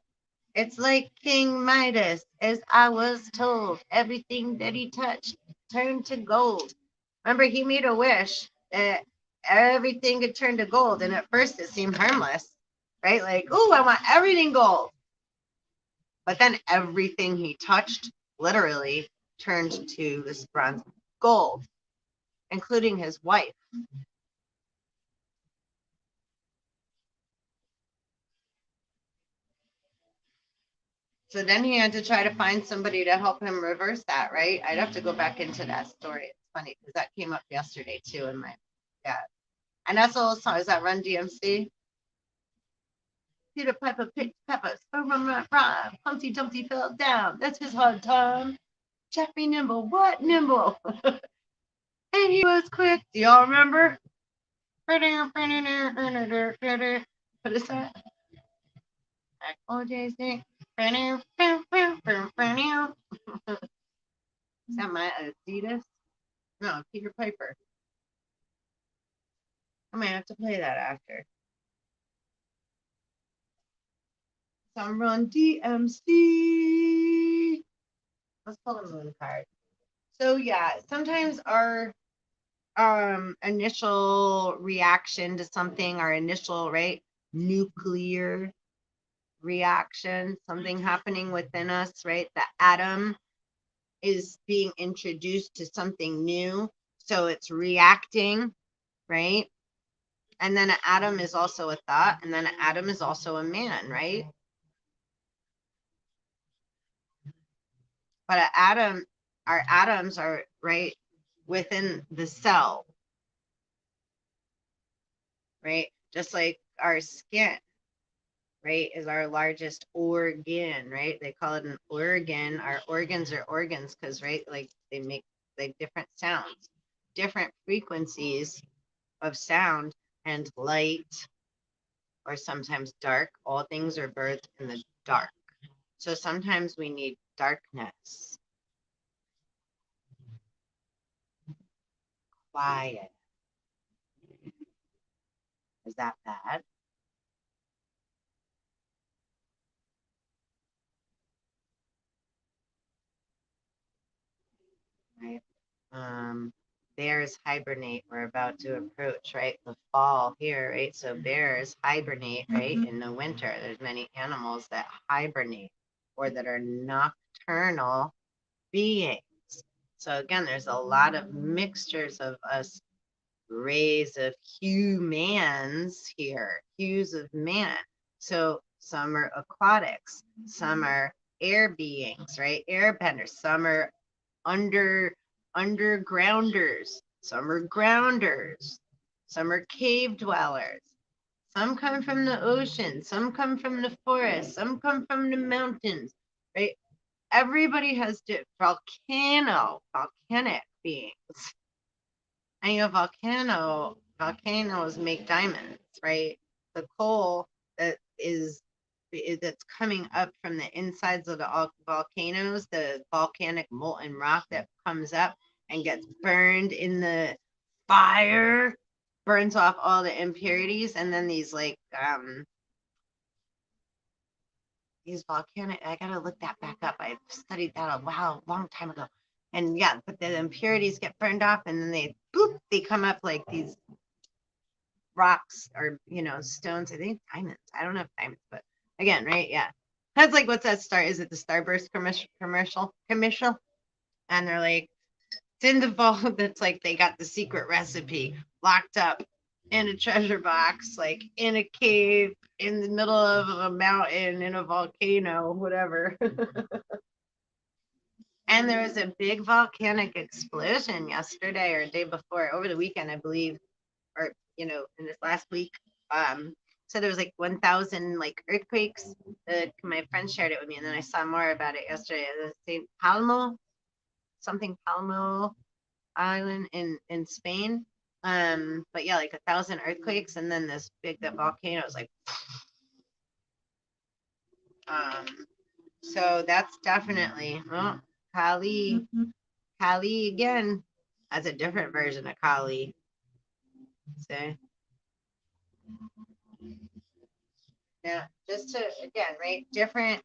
It's like King Midas, as I was told. Everything that he touched turned to gold. Remember, he made a wish that everything could turn to gold. And at first it seemed harmless, right? Like, oh, I want everything gold. But then everything he touched literally turned to this bronze gold, including his wife. So then he had to try to find somebody to help him reverse that, right? I'd have to go back into that story. It's funny because that came up yesterday too in my, yeah. And that's all song. Is that Run DMC? Peter Piper picked peppers from Humpty Dumpty fell down. That's his hard time. Jeffrey Nimble, what Nimble? And he was quick. Do y'all remember? What is that? OJ's thing. Is that my Adidas? No, Peter Piper. I might have to play that after. Some run DMC. Let's pull a moon card. So yeah, sometimes our initial reaction to something, our initial nuclear reaction, something happening within us, right? The atom is being introduced to something new, so it's reacting, right? And then an atom is also a thought, and then an atom is also a man, right? But our atoms are right within the cell, right? Just like our skin, right, is our largest organ, right? They call it an organ. Our organs are organs because, right, like they make like different sounds, different frequencies of sound and light, or sometimes dark. All things are birthed in the dark. So sometimes we need darkness, quiet. Is that bad? Right. Bears hibernate. We're about to approach, right? The fall here, right? So bears hibernate, right? In the winter, there's many animals that hibernate or that are nocturnal beings. So again, there's a lot of mixtures of us rays of humans here, hues of man. So some are aquatics, some are air beings, right? Airbenders, some are undergrounders, some are grounders, some are cave dwellers. Some come from the ocean, some come from the forest, some come from the mountains, right? Everybody has volcanic beings. And volcanoes make diamonds, right? The coal that's coming up from the insides of the volcanoes, the volcanic molten rock that comes up and gets burned in the fire, burns off all the impurities, and then these volcanic, I gotta look that back up. I studied that a long time ago. And yeah, but the impurities get burned off and then they come up like these rocks or stones. I think diamonds. I don't know if diamonds, but again, right? Yeah. That's like, what's that star? Is it the Starburst commercial? And they're like, it's in the vault. That's like they got the secret recipe locked up in a treasure box, like in a cave in the middle of a mountain in a volcano, whatever. And there was a big volcanic explosion yesterday or day before, over the weekend, I believe, or in this last week. So there was like 1,000 like earthquakes. My friend shared it with me, and then I saw more about it yesterday. St. Palmo, something Palmo Island in Spain. But yeah, like 1,000 earthquakes, and then this big that volcano was like. So that's definitely Kali. Kali again. That's a different version of Kali. See? Yeah, just to again, right? Different,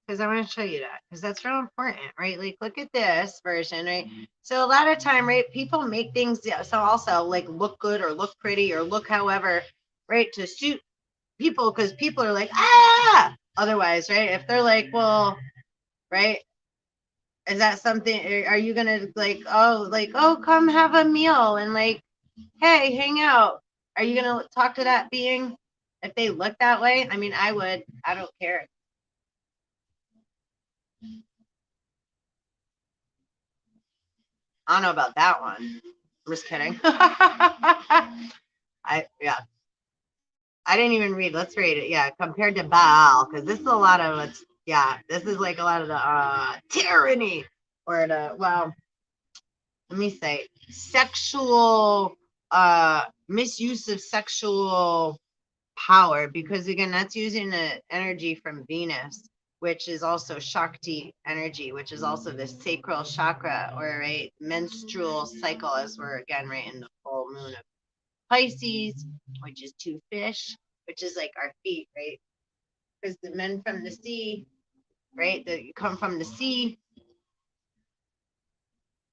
because I want to show you that because that's real important, right? Like, look at this version, right? So a lot of time, right? People make things so also like look good or look pretty or look however, right? To suit people because people are like otherwise, right? If they're like, well, right? Is that something? Are you gonna oh, come have a meal and like, hey, hang out? Are you gonna talk to that being if they look that way? I mean, I would. I don't care. I don't know about that one. I'm just kidding. Yeah. I didn't even read. Let's read it. Yeah, compared to Baal, because this is a lot of it's. Yeah, this is like a lot of the tyranny. or the, well, let me say, sexual misuse of sexual power, because again, that's using the energy from Venus, which is also Shakti energy, which is also the sacral chakra, or right menstrual cycle, as we're again right in the full moon of Pisces, which is two fish, which is like our feet, right? Because the men from the sea, right? That you come from the sea,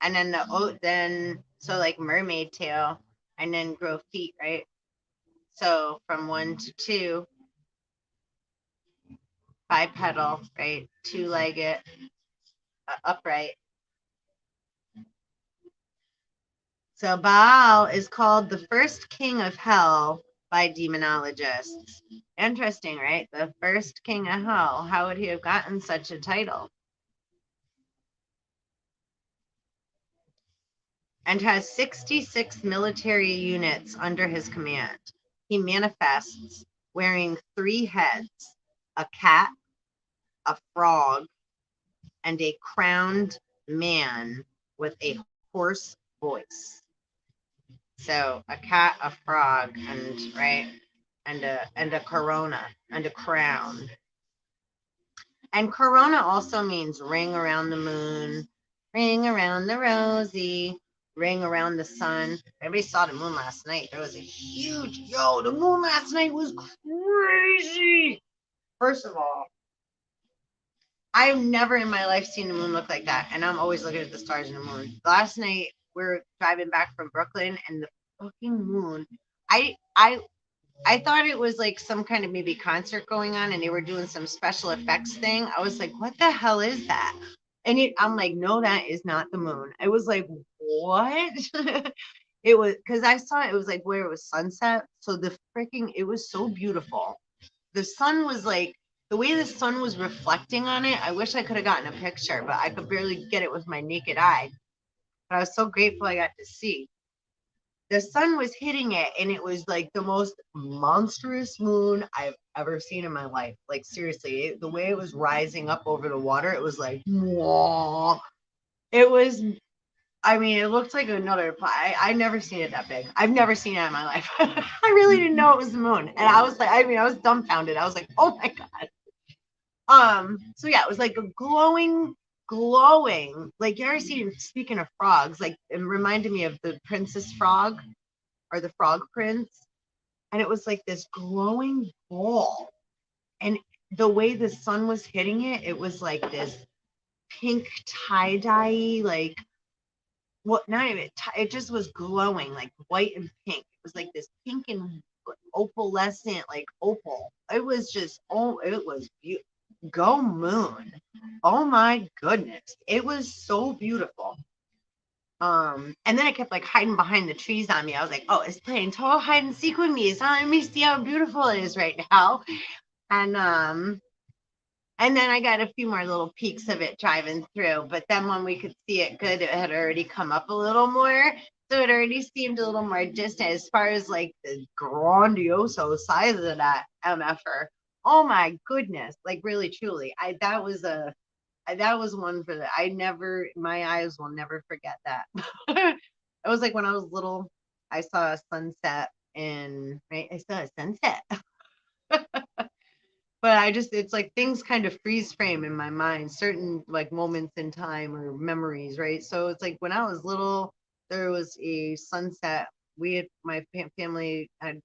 and then then so like mermaid tail, and then grow feet, right? So from one to two, bipedal, right? Two-legged, upright. So Baal is called the first king of hell by demonologists. Interesting, right? The first king of hell. How would he have gotten such a title? And has 66 military units under his command. He manifests wearing 3 heads: a cat, a frog, and a crowned man with a hoarse voice. So a cat, a frog, and right, and a corona and a crown. And corona also means ring around the moon, ring around the rosy, ring around the sun. Everybody saw the moon last night. There was a huge, the moon last night was crazy. First of all, I've never in my life seen the moon look like that, and I'm always looking at the stars and the moon. Last night we were driving back from Brooklyn, and the fucking moon. I thought it was like some kind of maybe concert going on, and they were doing some special effects thing. I was like, "What the hell is that?" And I'm like, "No, that is not the moon." I was like, "What?" It was because I saw it. It was like where it was sunset, so the freaking it was so beautiful. The sun was like the way the sun was reflecting on it. I wish I could have gotten a picture, but I could barely get it with my naked eye. But I was so grateful I got to see. The sun was hitting it, and it was like the most monstrous moon I've ever seen in my life. Like seriously, the way it was rising up over the water, it was like, whoa. It was, I mean, it looked like another. I never seen it that big. I've never seen it in my life. I really didn't know it was the moon, and I was like, I mean, I was dumbfounded. I was like, oh my god. So yeah, it was like a glowing. Like you ever seen? Speaking of frogs, like it reminded me of the Princess Frog or the Frog Prince, and it was like this glowing ball. And the way the sun was hitting it, it was like this pink tie dye, like what? Not even. It just was glowing, like white and pink. It was like this pink and opalescent, like opal. It was just it was beautiful. Go moon. Oh my goodness. It was so beautiful. And then it kept like hiding behind the trees on me. I was like, oh, it's playing total hide and seek with me. It's not letting me see how beautiful it is right now. And and then I got a few more little peeks of it driving through. But then when we could see it good, it had already come up a little more. So it already seemed a little more distant as far as like the grandioso size of that MFR. Oh my goodness. Like really truly. That was one for the I never my eyes will never forget that. It was like when I was little, I saw a sunset and right, I saw a sunset. But I just it's like things kind of freeze frame in my mind, certain like moments in time or memories, right? So it's like when I was little, there was a sunset. We had my family had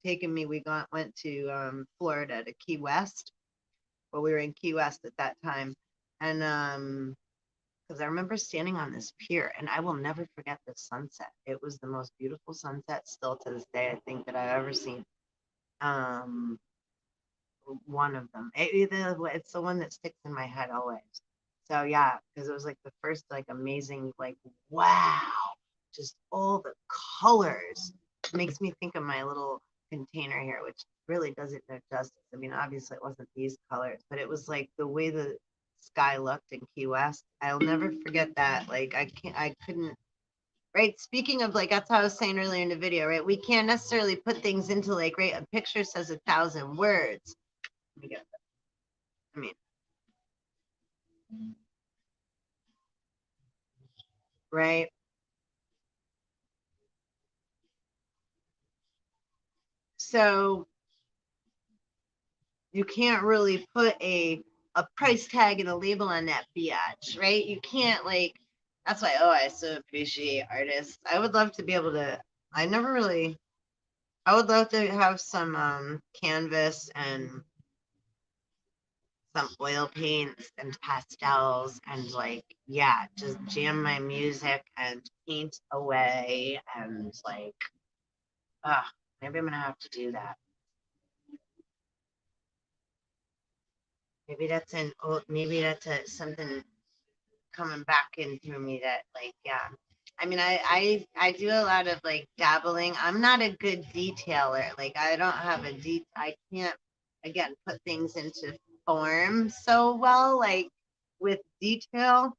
taken me. We went to Florida to Key West. Well, we were in Key West at that time, and because I remember standing on this pier, and I will never forget the sunset. It was the most beautiful sunset still to this day, I think, that I've ever seen. Um, one of them. It's the one that sticks in my head always. So yeah, because it was like the first like amazing, like wow, just all the colors. It makes me think of my little container here, which really doesn't do justice. I mean, obviously it wasn't these colors, but it was like the way the sky looked in Key West. I'll never forget that. Like I couldn't. Right. Speaking of like that's how I was saying earlier in the video, right? We can't necessarily put things into like right. A picture says 1,000 words. Let me get. I mean, right? So you can't really put a price tag and a label on that biatch, right? You can't like. That's why. Oh, I so appreciate artists. I would love to be able to. I never really. I would love to have some canvas and some oil paints and pastels and like yeah, just jam my music and paint away and like maybe I'm gonna have to do that. Maybe that's something coming back into me that like yeah. I mean I do a lot of like dabbling. I'm not a good detailer. Like I don't have I can't again put things into form so well like with detail.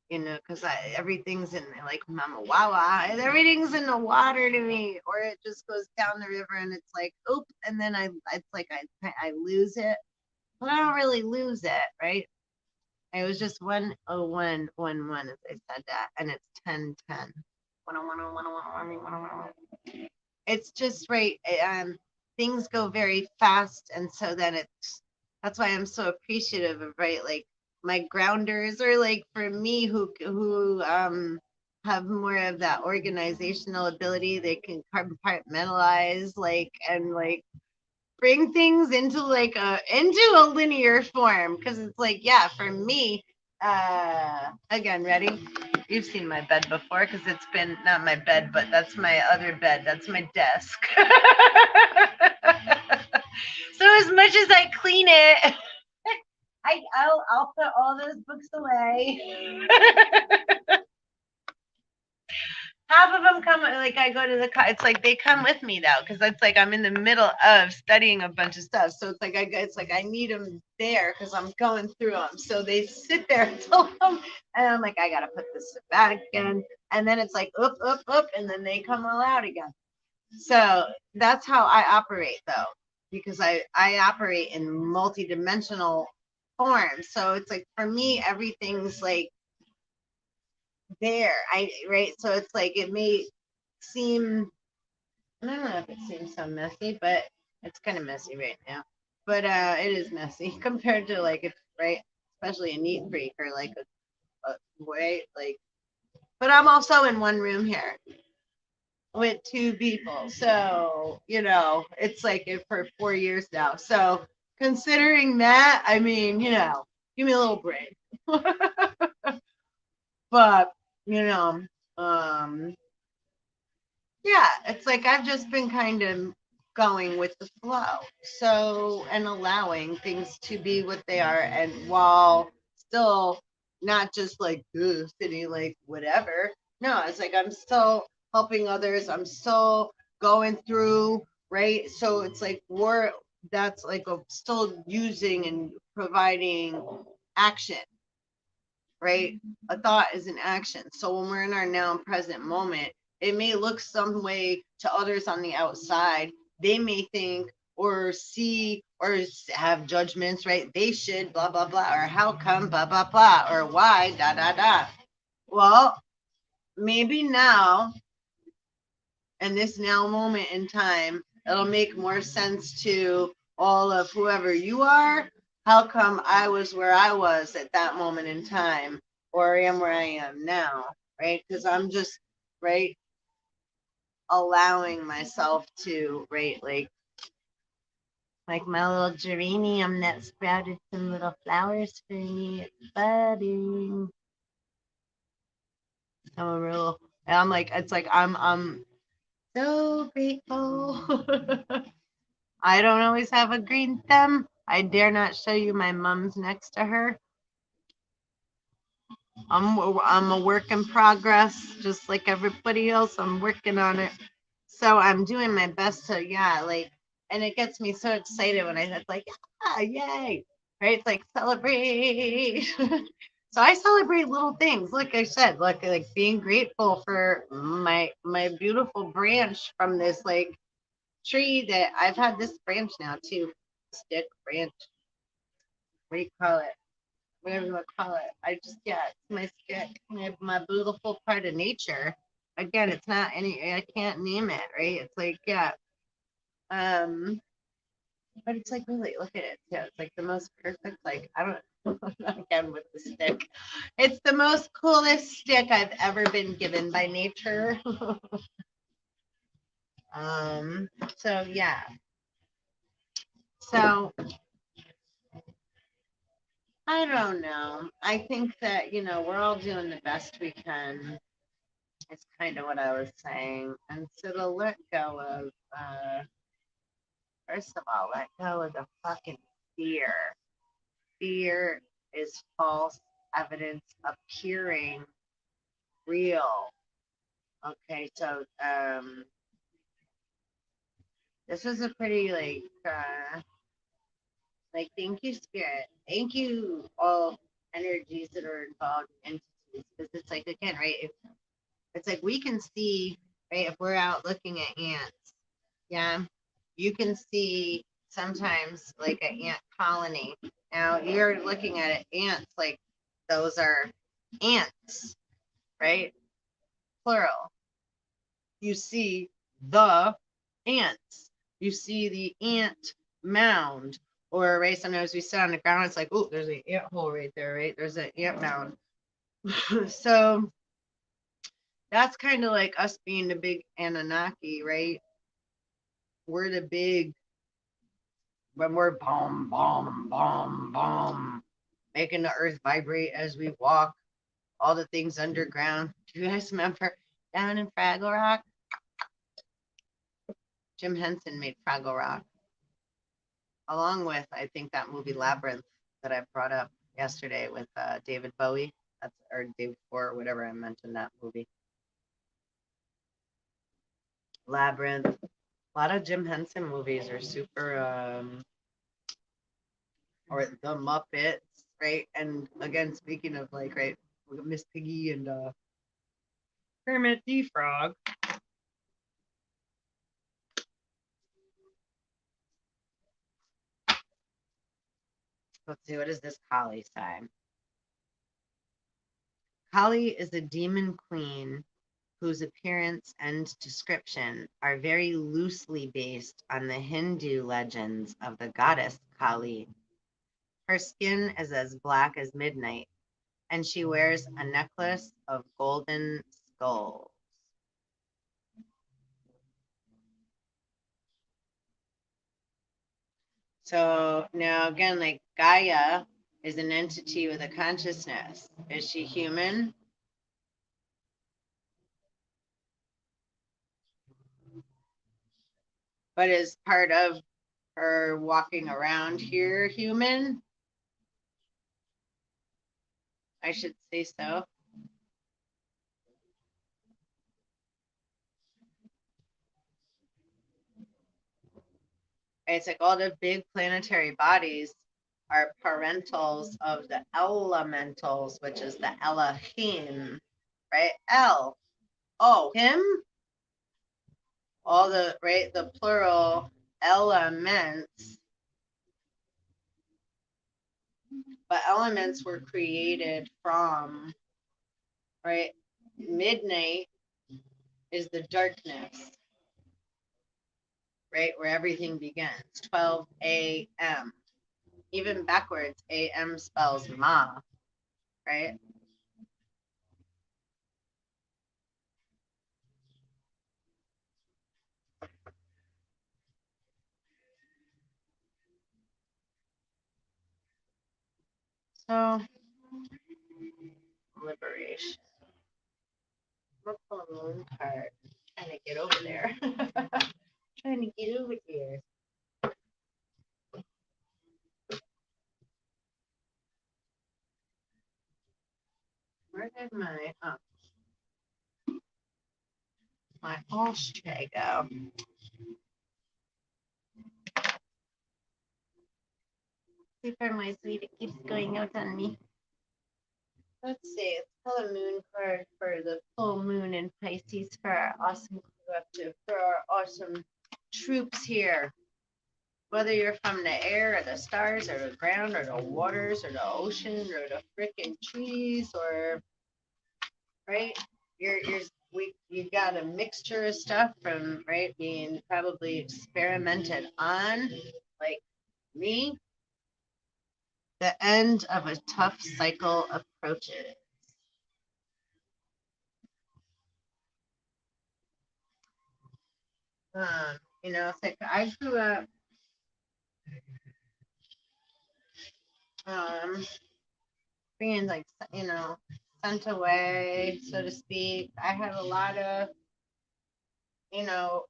You know, because everything's in like Mama Wawa, and everything's in the water to me, or it just goes down the river and it's like, oop, and then it's like I lose it, but I don't really lose it, right? It was just 10111 as I said that, and it's 1010. It's just right. Things go very fast, and so then that's why I'm so appreciative of right, like my grounders, or like for me who have more of that organizational ability, they can compartmentalize like and like bring things into a linear form because it's like yeah for me again ready you've seen my bed before because it's been not my bed but that's my other bed, that's my desk. So as much as I clean it I'll put all those books away. Half of them come like I go to it's like they come with me though because it's like I'm in the middle of studying a bunch of stuff, so it's like I need them there because I'm going through them, so they sit there until and I'm like I gotta put this back again, and then it's like up and then they come all out again. So that's how I operate though, because I operate in multi-dimensional forms, so it's like for me everything's like there. I right. So it's like it may seem I don't know if it seems so messy, but it's kind of messy right now. But it is messy compared to like if right, especially a neat freak or like a way like. But I'm also in one room here with two people, so you know it's like it for 4 years now. So considering that, I mean, you know, give me a little break. But you know, um, yeah, it's like I've just been kind of going with the flow. So, and allowing things to be what they are. And while still not just like sitting like whatever. No, it's like I'm still helping others. I'm still going through, right? So it's like that's like still using and providing action, right? A thought is an action. So when we're in our now and present moment, it may look some way to others on the outside. They may think or see or have judgments, right? They should, blah, blah, blah, or how come, blah, blah, blah, or why, da, da, da. Well, maybe now, in this now moment in time, it'll make more sense to all of whoever you are. How come I was where I was at that moment in time, or I am where I am now, right? Because I'm just, right, allowing myself to, right, like my little geranium that sprouted some little flowers for me. It's budding. So real. And I'm like, it's like I'm so grateful. I don't always have a green thumb. I dare not show you my mom's next to her. I'm a work in progress, just like everybody else. I'm working on it. So I'm doing my best to, yeah, like, and it gets me so excited when I said, like, yeah, yay, right? It's like celebrate. So I celebrate little things, like I said, like being grateful for my beautiful branch from this like tree that I've had this branch now too, stick branch. What do you call it? whatever you want to call it. Yeah, it's my stick, my beautiful part of nature. Again, it's not any, I can't name it, right? It's like, yeah. Um, but it's like really, look at it. Yeah, it's like the most perfect, like, I don't, again with the stick. It's the most coolest stick I've ever been given by nature. So yeah. So I don't know. I think that, we're all doing the best we can. It's kind of what I was saying. And so to let go of, first of all, let go of the fucking fear. Fear is false evidence appearing real. Okay, so this was a pretty like thank you, spirit. Thank you all energies that are involved in entities. Because it's like again, right? It's like we can see, right, if we're out looking at ants, yeah, you can see sometimes like an ant colony. Now you're looking at it, ants, like those are ants, right? Plural. You see the ants. You see the ant mound. Or right, sometimes we sit on the ground, it's like, oh, there's an ant hole right there, right? There's an ant mound. So that's kind of like us being the big Anunnaki, right? We're the big, when we're boom, boom, boom, boom, making the earth vibrate as we walk, all the things underground. Do you guys remember down in Fraggle Rock? Jim Henson made Fraggle Rock, along with, I think, that movie Labyrinth that I brought up yesterday with David Bowie. That's, or day before, or whatever I mentioned that movie. Labyrinth. A lot of Jim Henson movies are super, or the Muppets, right? And again, speaking of like, right, Miss Piggy and Kermit the Frog. Let's see, what is this Kali sign? Kali is a demon queen whose appearance and description are very loosely based on the Hindu legends of the goddess Kali. Her skin is as black as midnight, and she wears a necklace of golden skulls. So now again, like Gaia is an entity with a consciousness. Is she human? But is part of her walking around here human? I should say so. It's like all the big planetary bodies are parentals of the elementals, which is the Elohim, right? El, oh, him, all the, right, the plural elements, but elements were created from, right? Midnight is the darkness, right? Where everything begins, 12 a.m. Even backwards, a.m. spells ma, right? So, liberation. I'm gonna pull a moon card. Trying to get over there. Trying to get over here. Where did my ashtray go? Super my sweet, it keeps going out on me. Let's see. Let's pull a moon card for the full moon in Pisces for our awesome collective, for our awesome troops here. Whether you're from the air or the stars or the ground or the waters or the ocean or the freaking trees or right, you got a mixture of stuff from right being probably experimented on, like me. The end of a tough cycle approaches. It's like I grew up um being like sent away, so to speak. I had a lot of you know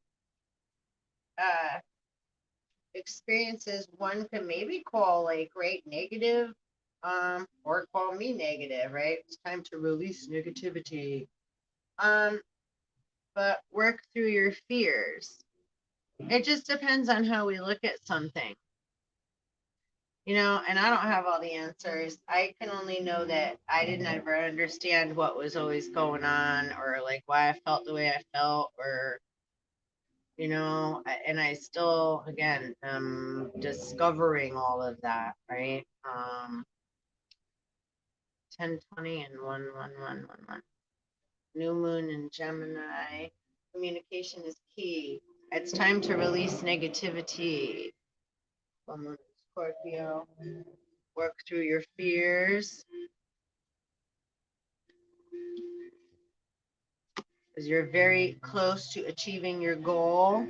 uh experiences one could maybe call like great negative, or call me negative, right? It's time to release negativity. Um, but work through your fears. It just depends on how we look at something. And I don't have all the answers. I can only know that I didn't ever understand what was always going on or like why I felt the way I felt or and I still again am discovering all of that, right? 1020 and 11111. New moon in Gemini. Communication is key. It's time to release negativity. Full moon in Scorpio. Work through your fears. Because you're very close to achieving your goal.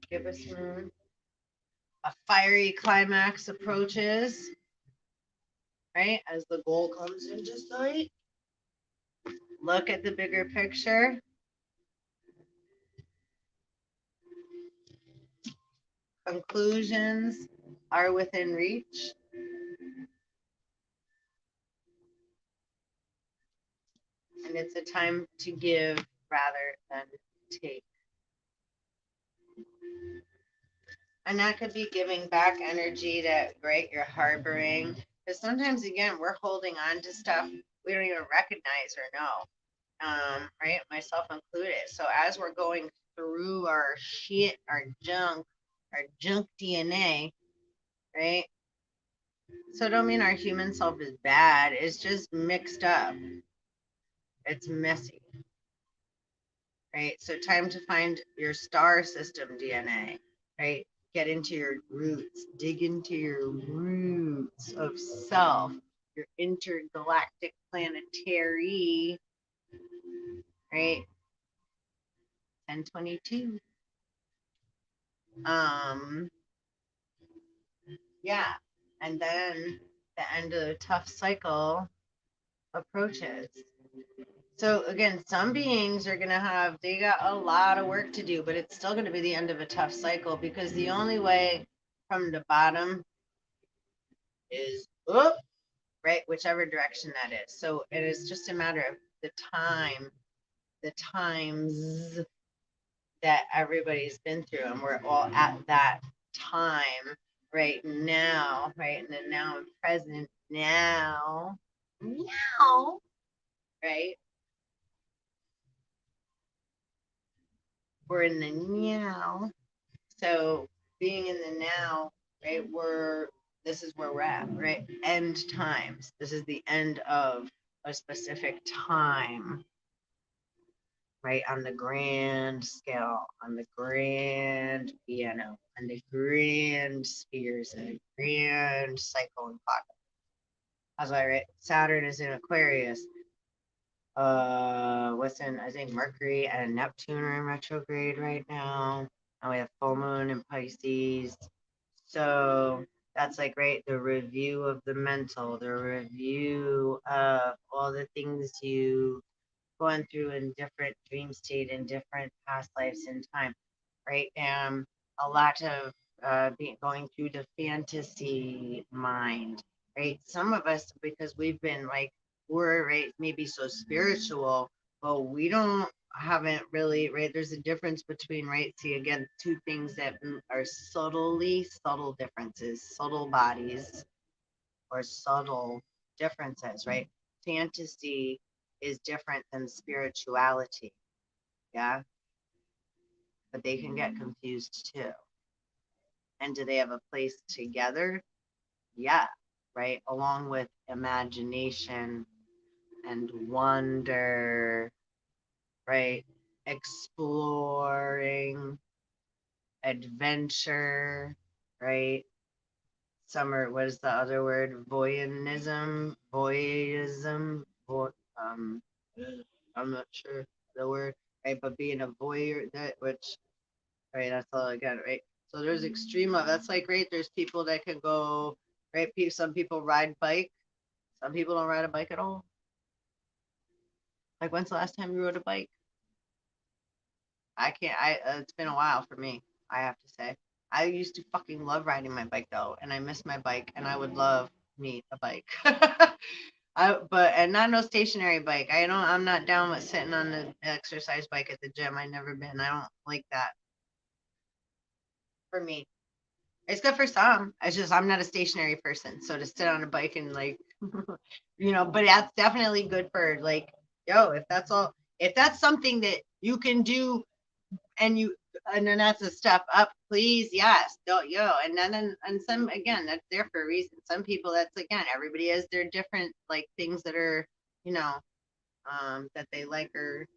Give us moon. A fiery climax approaches, right? As the goal comes into sight. Look at the bigger picture. Conclusions are within reach. And it's a time to give rather than take. And that could be giving back energy that, right, you're harboring. Because sometimes, again, we're holding on to stuff we don't even recognize or know, right? Myself included. So as we're going through our shit, our junk DNA, right? So don't mean our human self is bad. It's just mixed up. It's messy, right? So time to find your star system DNA, right? Get into your roots, dig into your roots of self, your intergalactic planetary, right? 1022. Um, yeah. And then the end of the tough cycle approaches. So again, some beings are they got a lot of work to do, but it's still going to be the end of a tough cycle because the only way from the bottom is up, right? Whichever direction that is. So it is just a matter of the times that everybody's been through, and we're all at that time right now, right? And then now I'm present now, right? We're in the now. So being in the now, right? This is where we're at, right? End times. This is the end of a specific time, right? On the grand scale, on the grand piano, on the grand spheres, and the grand cycle and clock. That's why, right? Saturn is in Aquarius. I think Mercury and Neptune are in retrograde right now. And we have full moon in Pisces. So that's like, right, the review of the mental, the review of all the things you gone through in different dream state in different past lives in time, right? And a lot of going through the fantasy mind, right? Some of us, because we've been like, we're right, maybe so spiritual, but we don't haven't really, right? There's a difference between, right? See, again, two things that are subtle differences, subtle bodies or subtle differences, right? Fantasy is different than spirituality. Yeah. but they can get confused too. And do they have a place together? Yeah, right? Along with imagination and wonder, right? Exploring, adventure, right? Summer, what is the other word? Voyeurism, um, I'm not sure the word, right? But being a voyeur, that which, right? That's all I got, right? So there's extreme of that's like, right? There's people that can go, right? Some people ride bike, some people don't ride a bike at all. Like, when's the last time you rode a bike? I can't. It's been a while for me. I have to say. I used to fucking love riding my bike though, and I miss my bike, and I would love me a bike. And not no stationary bike. I'm not down with sitting on the exercise bike at the gym. I never been. I don't like that for me. It's good for some. It's just I'm not a stationary person, so to sit on a bike and like, but that's definitely good for like, yo, if that's something that you can do and you and then that's a step up, please, yes, don't and then and some again that's there for a reason. Some people that's again everybody has their different like things that are you know that they like or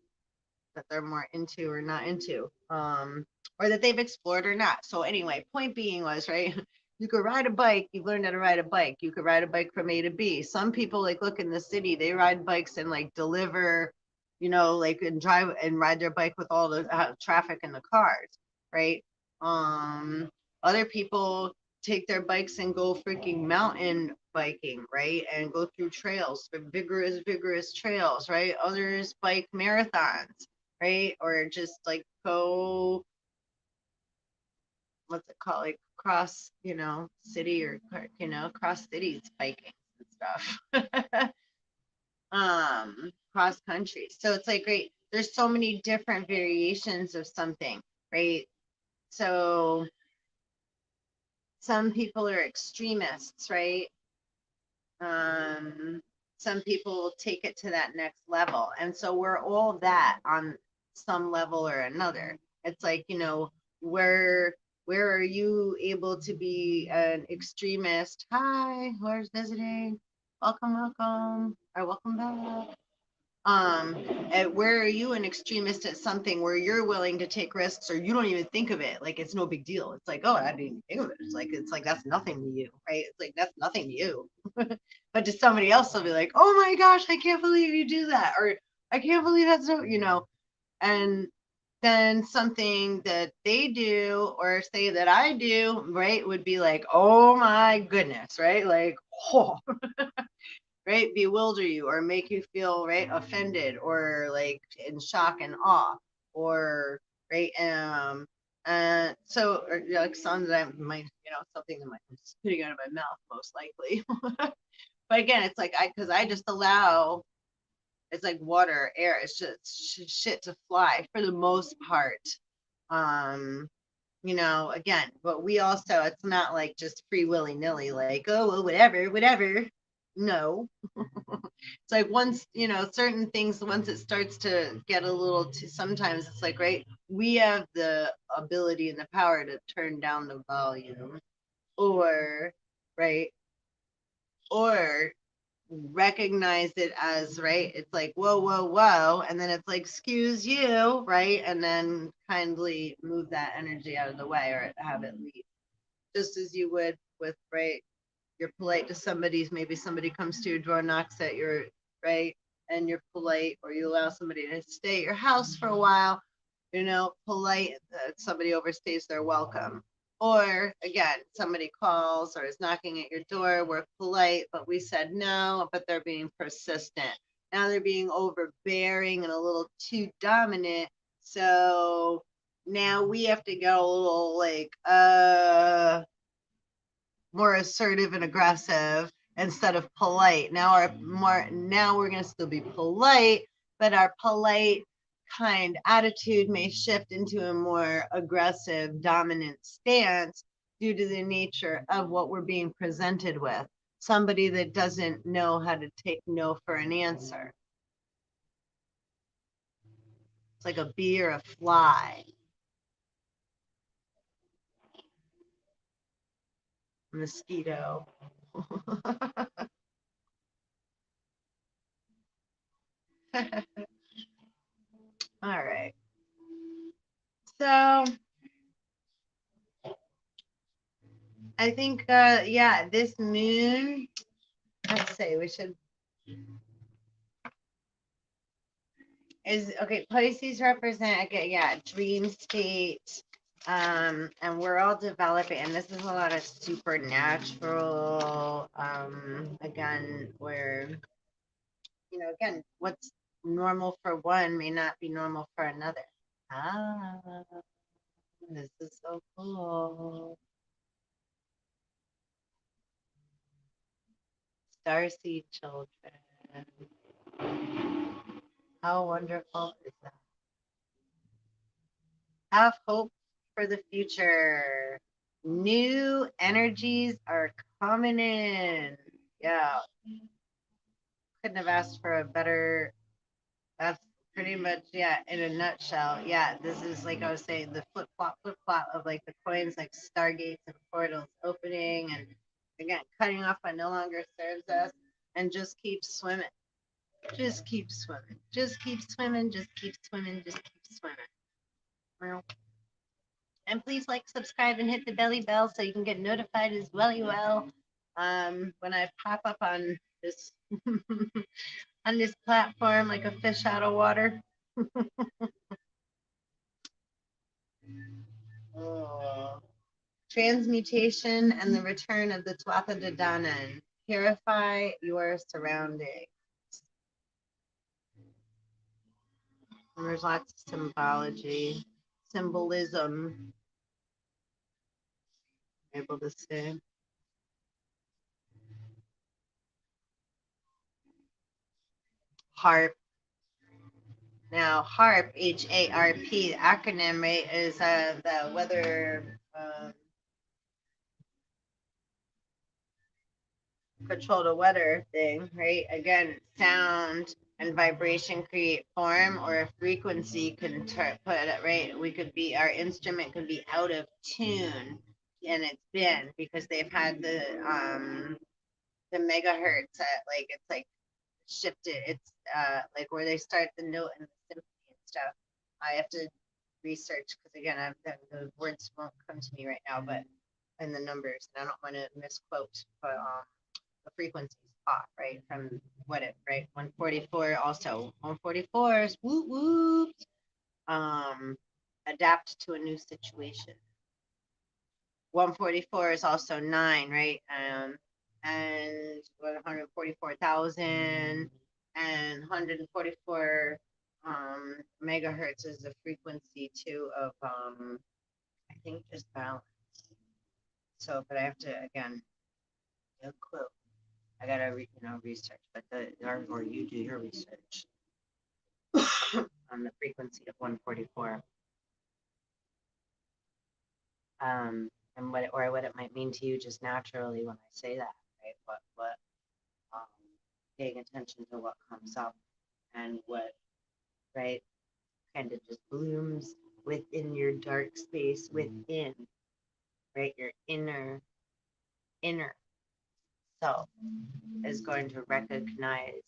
that they're more into or not into or that they've explored or not. So anyway, point being was right. You could ride a bike. You've learned how to ride a bike. You could ride a bike from A to B. Some people like look in the city. They ride bikes and like deliver, like and drive and ride their bike with all the traffic in the cars, right? Um, Other people take their bikes and go freaking mountain biking, right? And go through trails, vigorous trails, right? Others bike marathons, right? Or just like go, what's it called? Like cross, city or, cross cities biking and stuff. Cross country. So it's like, great. There's so many different variations of something, right? So some people are extremists, right? Um, some people take it to that next level. And so we're all that on some level or another. It's like, where are you able to be an extremist? Hi, who's visiting? Welcome, or welcome back. um where are you an extremist at something where you're willing to take risks or you don't even think of it like it's no big deal. It's like, oh, I didn't even think of it. It's like that's nothing to you, right? It's like that's nothing to you. But to somebody else they'll be like, oh my gosh, I can't believe you do that, or I can't believe that's so, and then something that they do or say that I do, right, would be like, oh my goodness, right? Like, oh, right, bewilder you or make you feel right offended or like in shock and awe or right so or, like something that I might something that might be spitting out of my mouth most likely. But again, it's like I just allow, it's like water, air, it's just shit to fly for the most part. um Again, but we also, it's not like just free willy-nilly, like, oh well, whatever. No. It's like once, certain things, once it starts to get a little too, sometimes it's like, right, we have the ability and the power to turn down the volume or, right, or recognize it as, right, it's like, whoa. And then it's like, excuse you, right? And then kindly move that energy out of the way or have it leave. Just as you would with, right, you're polite to somebody, maybe somebody comes to your door, knocks at your, right, and you're polite, or you allow somebody to stay at your house for a while, polite, somebody overstays their welcome. Or again, somebody calls or is knocking at your door, we're polite, but we said no, but they're being persistent. Now they're being overbearing and a little too dominant. So now we have to go a little like, more assertive and aggressive instead of polite. Now we're gonna still be polite, but our polite kind attitude may shift into a more aggressive, dominant stance due to the nature of what we're being presented with. Somebody that doesn't know how to take no for an answer. It's like a bee or a fly. mosquito. All right. So I think, yeah, this moon, let's say we should, is, okay, Pisces represent, again, yeah, dream state. And we're all developing, and this is a lot of supernatural, again, where, again, what's normal for one may not be normal for another. Ah, this is so cool. Starseed children. How wonderful is that? Have hope for the future. New energies are coming in. Yeah, couldn't have asked for a better. That's pretty much, yeah, in a nutshell. Yeah, this is like I was saying, the flip flop of like the coins, like stargates and portals opening, and again, cutting off what no longer serves us, and just keep swimming. Just keep swimming. Just keep swimming. Just keep swimming. Just keep swimming. Well, and please like, subscribe, and hit the belly bell so you can get notified as well. When I pop up on this on this platform like a fish out of water. Oh. Transmutation and the return of the Tuatha De Danann. Purify your surroundings. And there's lots of symbology, symbolism, I'm able to say. HARP. Now, HARP, HARP, acronym, right, is the weather control the weather thing, right? Again, sound and vibration create form, or a frequency can put it right. We could be, our instrument could be out of tune, and it's been because they've had the megahertz at, like, it's like shifted. It's like where they start the note and the symphony and stuff. I have to research because again, the words won't come to me right now, but in the numbers, and I don't want to misquote, but the frequency's off, right? From what it, right? 144 also. 144 is whoop whoop. Um, adapt to a new situation. 144 is also 9, right? And 144,000 and 144 megahertz is the frequency too of I think just balance. So, but I have to again, no clue. I gotta research, but or you do your research on the frequency of 144. And what it might mean to you just naturally when I say that, right? What um, paying attention to what comes up and what, right, kind of just blooms within your dark space within, right? Your inner self is going to recognize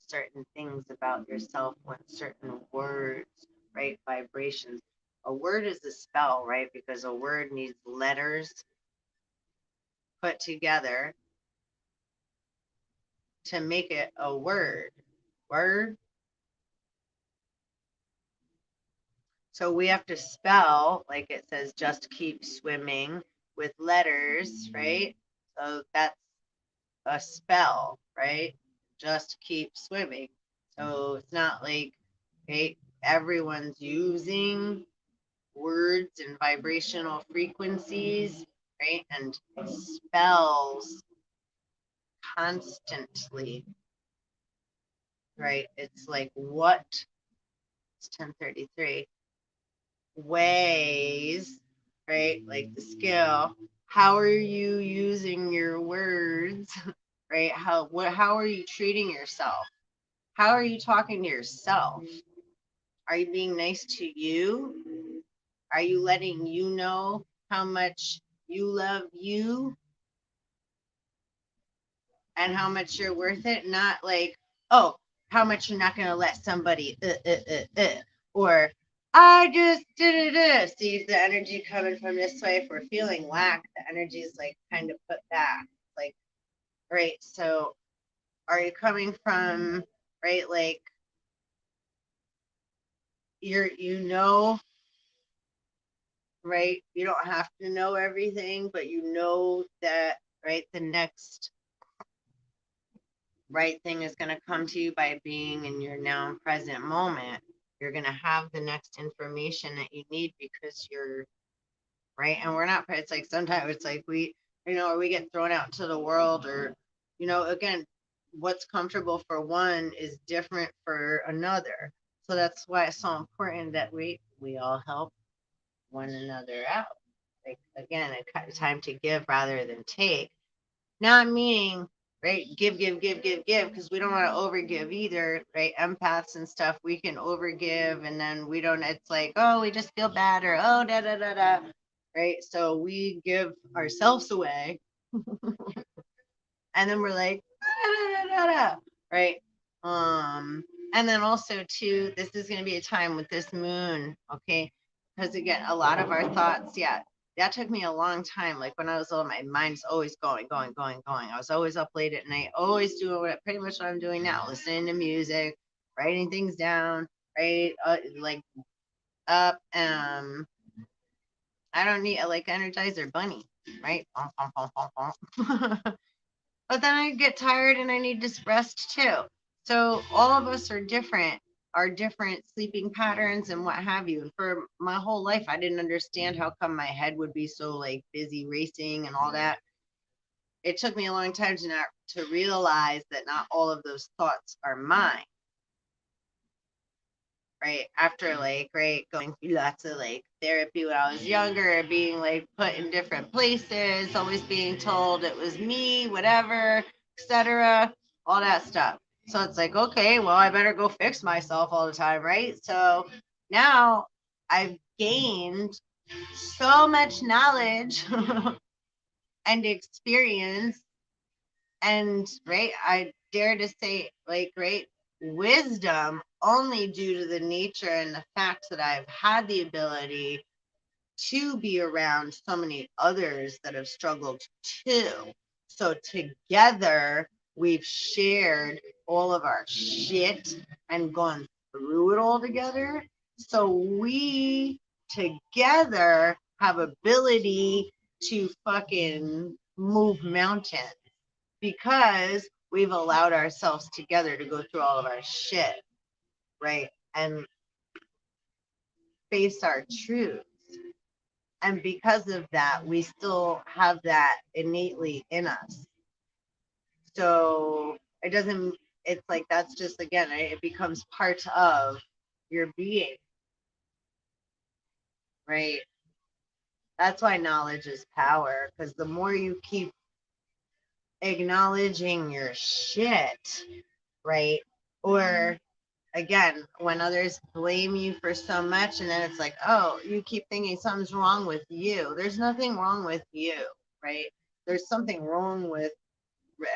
certain things about yourself when certain words, right, vibrations. A word is a spell, right? Because a word needs letters put together to make it a word. Word. So we have to spell, like it says, just keep swimming with letters, right? So that's a spell, right? Just keep swimming. So it's not like, right, everyone's using words and vibrational frequencies, right? And spells constantly, right? It's like what? It's 10:33. Ways, right? Like the skill. How are you using your words? Right? How are you treating yourself? How are you talking to yourself? Are you being nice to you? Are you letting you know how much you love you? and how much you're worth it, not like, oh, how much you're not going to let somebody, or I just did it. See the energy coming from this way. If we're feeling lack, the energy is like kind of put back. Like, right. So are you coming from, right? Like, you know, right? You don't have to know everything, but you know that, right? The next right thing is going to come to you by being in your now and present moment. You're going to have the next information that you need because you're right. And we're not, it's like sometimes it's like we, or we get thrown out into the world, or, again, what's comfortable for one is different for another. So that's why it's so important that we all help one another out. Like, again, a time to give rather than take. Not meaning, right, give, because we don't want to overgive either, right? Empaths and stuff, we can overgive and then we don't, it's like, oh, we just feel bad, or oh, da da da da, right? So we give ourselves away and then we're like, da, da, da, da, right? And then also too, this is going to be a time with this moon, okay? Because again, a lot of our thoughts, yeah, that took me a long time. Like when I was little, my mind's always going, going, going, going. I was always up late at night, always doing pretty much what I'm doing now, listening to music, writing things down, right? Like up, I don't need like Energizer Bunny, right? But then I get tired and I need to rest too. So all of us are different sleeping patterns and what have you. And for my whole life, I didn't understand how come my head would be so like busy racing and all that. It took me a long time to realize that not all of those thoughts are mine. Right after like going through lots of like therapy when I was younger, being like put in different places, always being told it was me, whatever, etc., all that stuff. So it's like, okay, well, I better go fix myself all the time, right? So now I've gained so much knowledge and experience, and right, I dare to say like, right, wisdom, only due to the nature and the fact that I've had the ability to be around so many others that have struggled too. So together we've shared all of our shit and gone through it all together. So we together have ability to fucking move mountains because we've allowed ourselves together to go through all of our shit, right? And face our truths. And because of that, we still have that innately in us. So it doesn't, it's like that's just, again, it becomes part of your being, right? That's why knowledge is power, because the more you keep acknowledging your shit, right? Or again, when others blame you for so much, and then it's like, oh, you keep thinking something's wrong with you. There's nothing wrong with you, right? There's something wrong with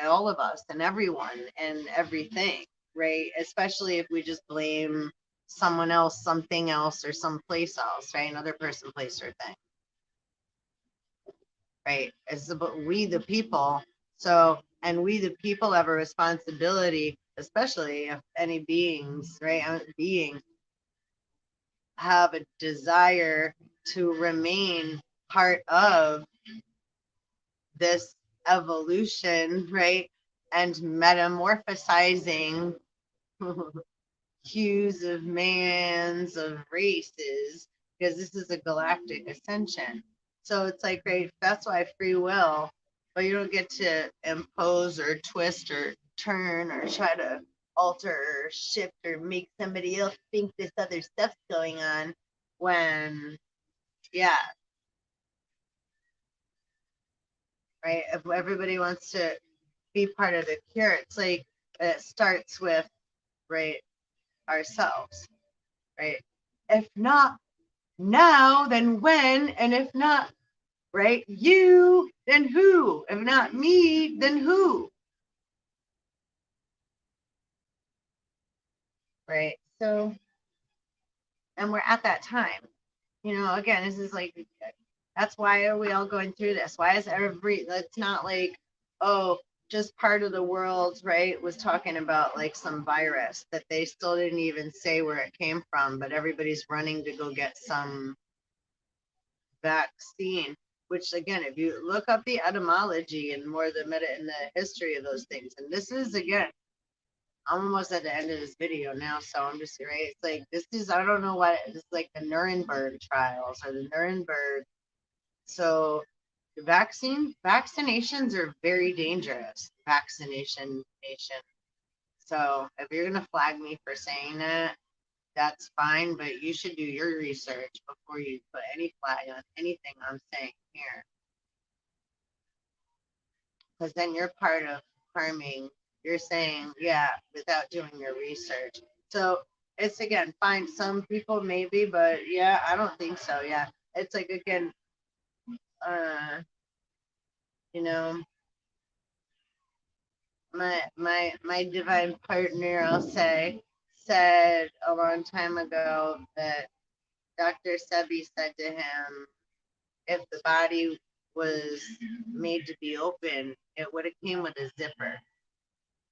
all of us and everyone and everything, right? Especially if we just blame someone else, something else, or someplace else, right? Another person, place, or thing, right? It's about we the people. So, and we the people have a responsibility, especially if any beings, right? Beings have a desire to remain part of this evolution, right? And metamorphosizing hues of mans, of races, because this is a galactic ascension. So it's like, right, that's why free will, but you don't get to impose or twist or turn or try to alter or shift or make somebody else think this other stuff's going on when, yeah, right? If everybody wants to be part of the cure, it's like it starts with, right, ourselves, right? If not now, then when? And if not, right, you, then who? If not me, then who? right? So, and we're at that time. Again, this is like, that's why are we all going through this? Why is it's not like, oh, just part of the world, right, was talking about like some virus that they still didn't even say where it came from, but everybody's running to go get some vaccine, which again, if you look up the etymology and more the meta and the history of those things, and this is again, I'm almost at the end of this video now, so I'm just right. It's like this is I don't know what it's like the Nuremberg trials or the Nuremberg. So the vaccinations are very dangerous. Vaccination nation. So if you're gonna flag me for saying that, that's fine, but you should do your research before you put any flag on anything I'm saying here. Because then you're part of harming. You're saying, yeah, without doing your research. So it's again, fine. Some people maybe, but yeah, I don't think so. Yeah. It's like, again, uh, you know, my divine partner, I'll say, said a long time ago that Dr. Sebi said to him, if the body was made to be open, it would have came with a zipper.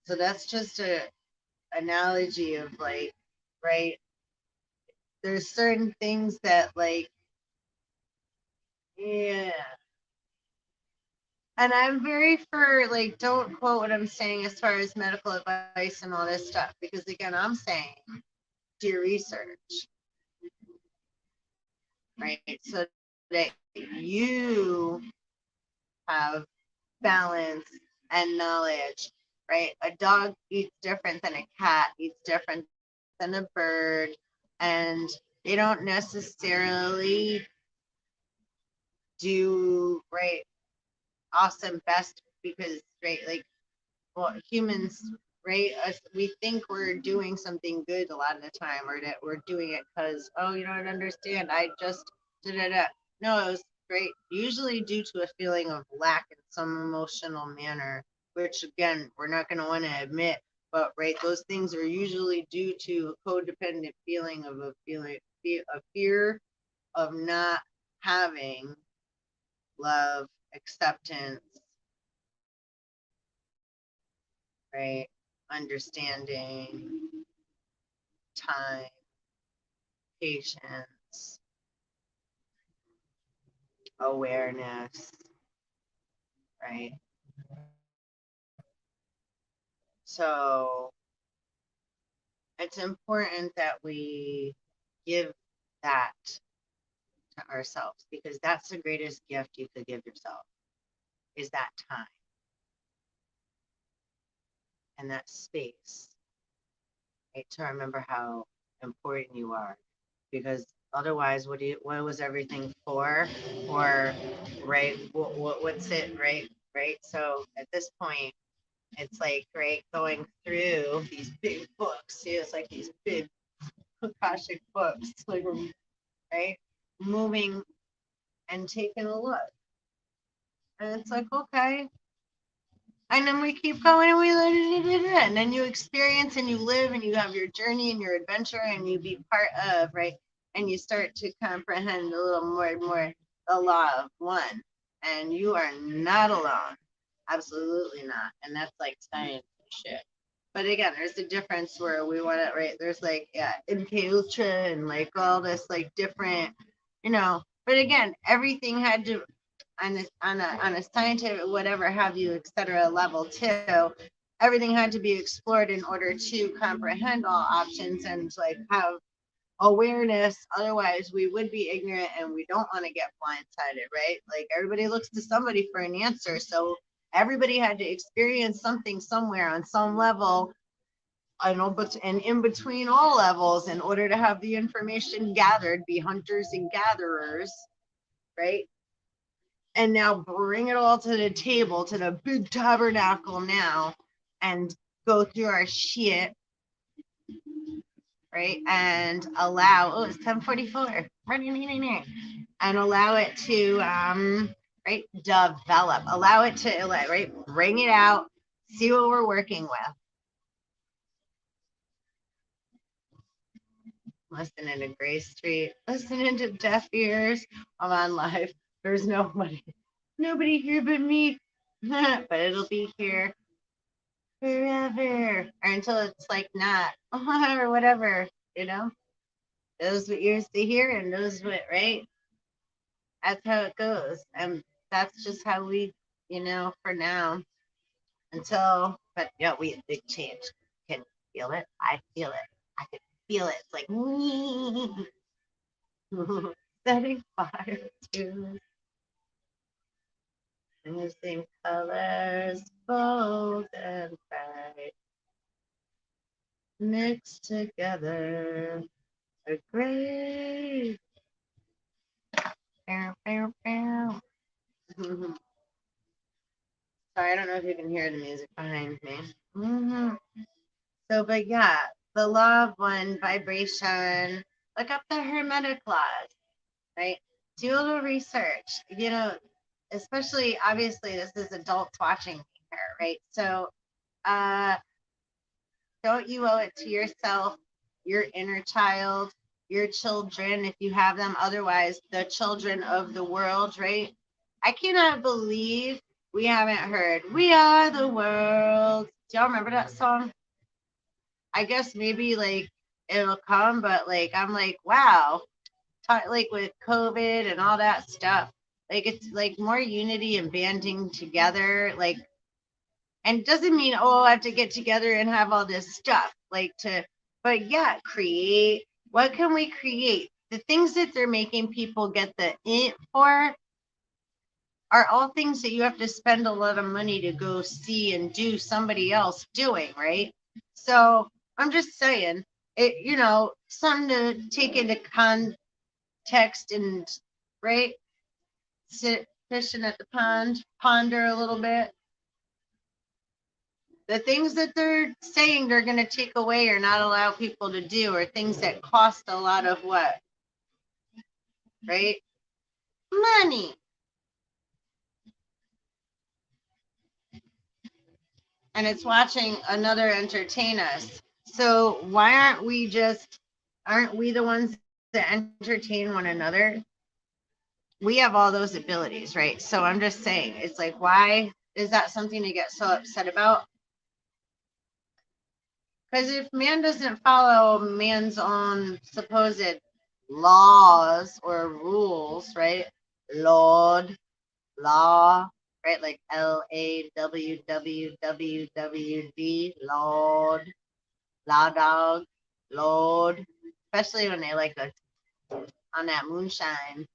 So that's just a analogy of like, right? There's certain things that like, yeah. And I'm very for like, don't quote what I'm saying as far as medical advice and all this stuff, because again, I'm saying do your research, right? So that you have balance and knowledge, right? A dog eats different than a cat, eats different than a bird, and they don't necessarily do right awesome best because right like well humans right us, we think we're doing something good a lot of the time or that we're doing it because oh you don't understand I just da. No, it's great usually due to a feeling of lack in some emotional manner, which again we're not going to want to admit, but right those things are usually due to a codependent feeling of a fear of not having love, acceptance, right? Understanding, time, patience, awareness, right? So it's important that we give that to ourselves because that's the greatest gift you could give yourself is that time and that space, right? To remember how important you are because otherwise what was everything for or right what's it right so at this point it's like right going through these big books it's like these big akashic books like right moving and taking a look and it's like okay and then we keep going and and then you experience and you live and you have your journey and your adventure and you be part of right and you start to comprehend a little more and more the law of one and you are not alone, absolutely not, and that's like science and shit. But again there's a difference where we want to right there's like yeah MK Ultra and like all this like different but again everything had to on a scientific whatever have you etc level too everything had to be explored in order to comprehend all options and like have awareness otherwise we would be ignorant and we don't want to get blindsided right like everybody looks to somebody for an answer so everybody had to experience something somewhere on some level I know but and in between all levels in order to have the information gathered be hunters and gatherers right and now bring it all to the table, to the big tabernacle now, and go through our shit, right? And allow, oh, it's 10:44, and allow it to, right, develop, allow it to, right, bring it out, see what we're working with. listening to Grace Street, listening to Deaf Ears. I'm on live. There's nobody here but me. But it'll be here forever. Or until it's like not, or whatever, you know? Those with ears to hear and those with, right? That's how it goes. And that's just how we, for now. Until, but yeah, we big change. Can you feel it? I feel it. I can feel it. It's like setting fire to in the same colors, bold and bright, mixed together. A great. Bow, bow, bow. Sorry, I don't know if you can hear the music behind me. So, but yeah, the law of one vibration. Look up the Hermetic laws, right? Do a little research. Especially obviously this is adults watching here, right? So, uh, don't you owe it to yourself, your inner child, your children, if you have them, otherwise, the children of the world, right? I cannot believe we haven't heard We Are the World. Do y'all remember that song? I guess maybe like it'll come, but like I'm like, wow, like with COVID and all that stuff, like it's like more unity and banding together, like, and it doesn't mean, oh, I have to get together and have all this stuff, like but yeah, create. What can we create? The things that they're making people get the int for are all things that you have to spend a lot of money to go see and do somebody else doing, right? So I'm just saying, something to take into context and, right, sit fishing at the ponder a little bit. The things that they're saying they're going to take away or not allow people to do are things that cost a lot of what? Right? Money. And it's watching another entertain us. So why aren't we the ones that entertain one another? We have all those abilities, right? So I'm just saying, it's like, why is that something to get so upset about? Because if man doesn't follow man's own supposed laws or rules, right? Lord, law, right? Like LAWWWWD, Lord, law dog, Lord. Especially when they like on that moonshine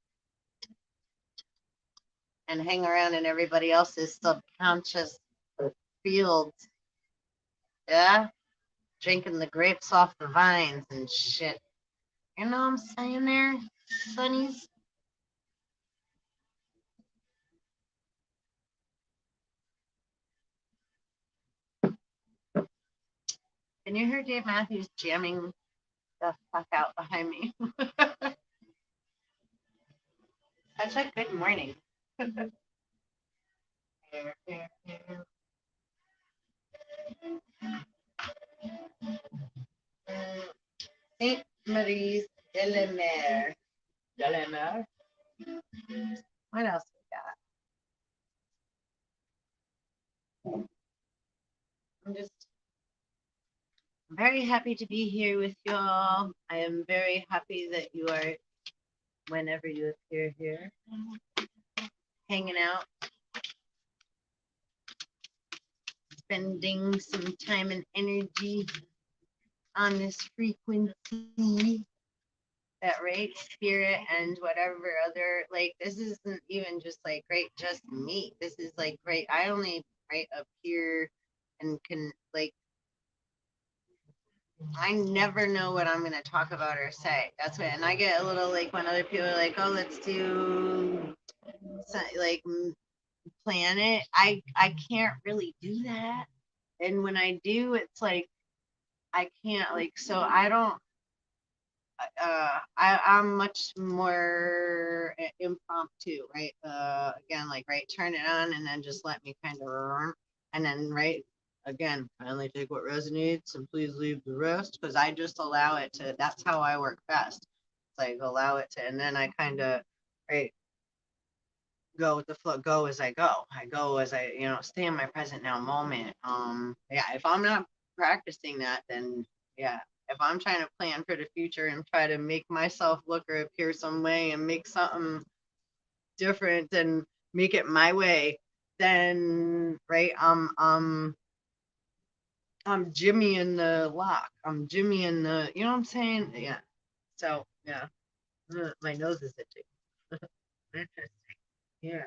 and hang around in everybody else's subconscious fields. Yeah, drinking the grapes off the vines and shit. You know what I'm saying there, Sonnies? Can you hear Dave Matthews jamming the fuck out behind me? That's a good morning. Saint Marie's de la Mer. De la Mer? What else we got? I'm just very happy to be here with y'all. I am very happy that you are, whenever you appear here, hanging out, spending some time and energy on this frequency, that right spirit and whatever other, like, this isn't even just like great just me, this is like great, I only right appear and can, like, I never know what I'm going to talk about or say. That's what, and I get a little like when other people are like, oh, let's do like plan it. I can't really do that. And when I do, it's like, I can't, like, so I don't, I'm much more impromptu, right? Again, like, right, turn it on and then just let me kind of, and then, right, Again, I only take what resonates and please leave the rest, because I just allow it to. That's how I work best. It's like allow it to, and then I kind of, right, go with the flow, go as I go. I go as I, stay in my present now moment. Yeah, if I'm not practicing that, then yeah. If I'm trying to plan for the future and try to make myself look or appear some way and make something different and make it my way, then right, I'm Jimmy in the lock. I'm Jimmy in the, you know what I'm saying? Yeah. So yeah, my nose is itchy. Interesting. Yeah.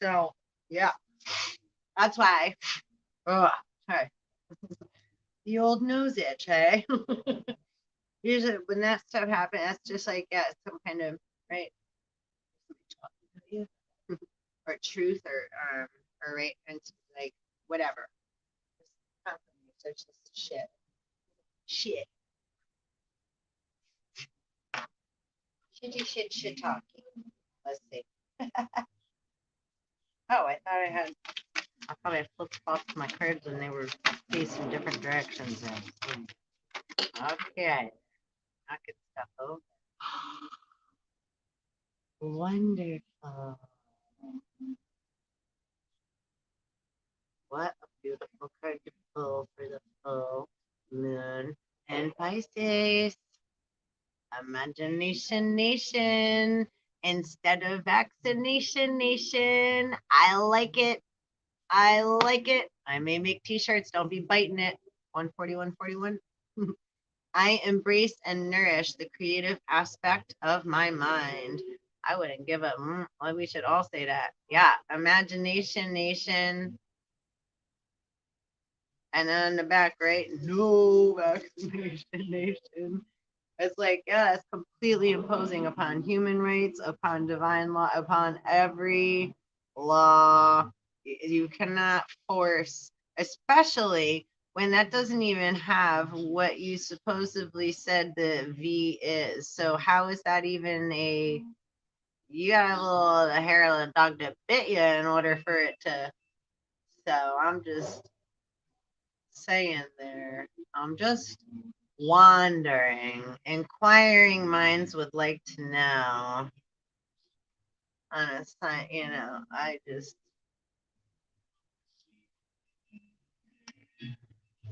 So yeah, that's why. Oh, hey, the old nose itch, hey. Usually when that stuff happens, that's just like yeah, some kind of right, or truth, or right, and it's like whatever. Such shit, shit, shit talking. Let's see. Oh, I thought I thought I flipped off my cards and they were facing different directions. Okay, I could stuff over. Wonderful. What a beautiful card to pull for the full moon and Pisces. Imagination Nation instead of vaccination nation. I like it. I like it. I may make t-shirts. Don't be biting it. 14141. I embrace and nourish the creative aspect of my mind. I wouldn't give up. Well, we should all say that. Yeah. Imagination Nation. And then in the back, right? No vaccination nation. It's like, yeah, it's completely imposing upon human rights, upon divine law, upon every law. You cannot force, especially when that doesn't even have what you supposedly said the V is. So how is that even a? You got a little the hair of the dog that bit you in order for it to. So I'm just saying there. I'm just wandering. Inquiring minds would like to know. On a sign, I just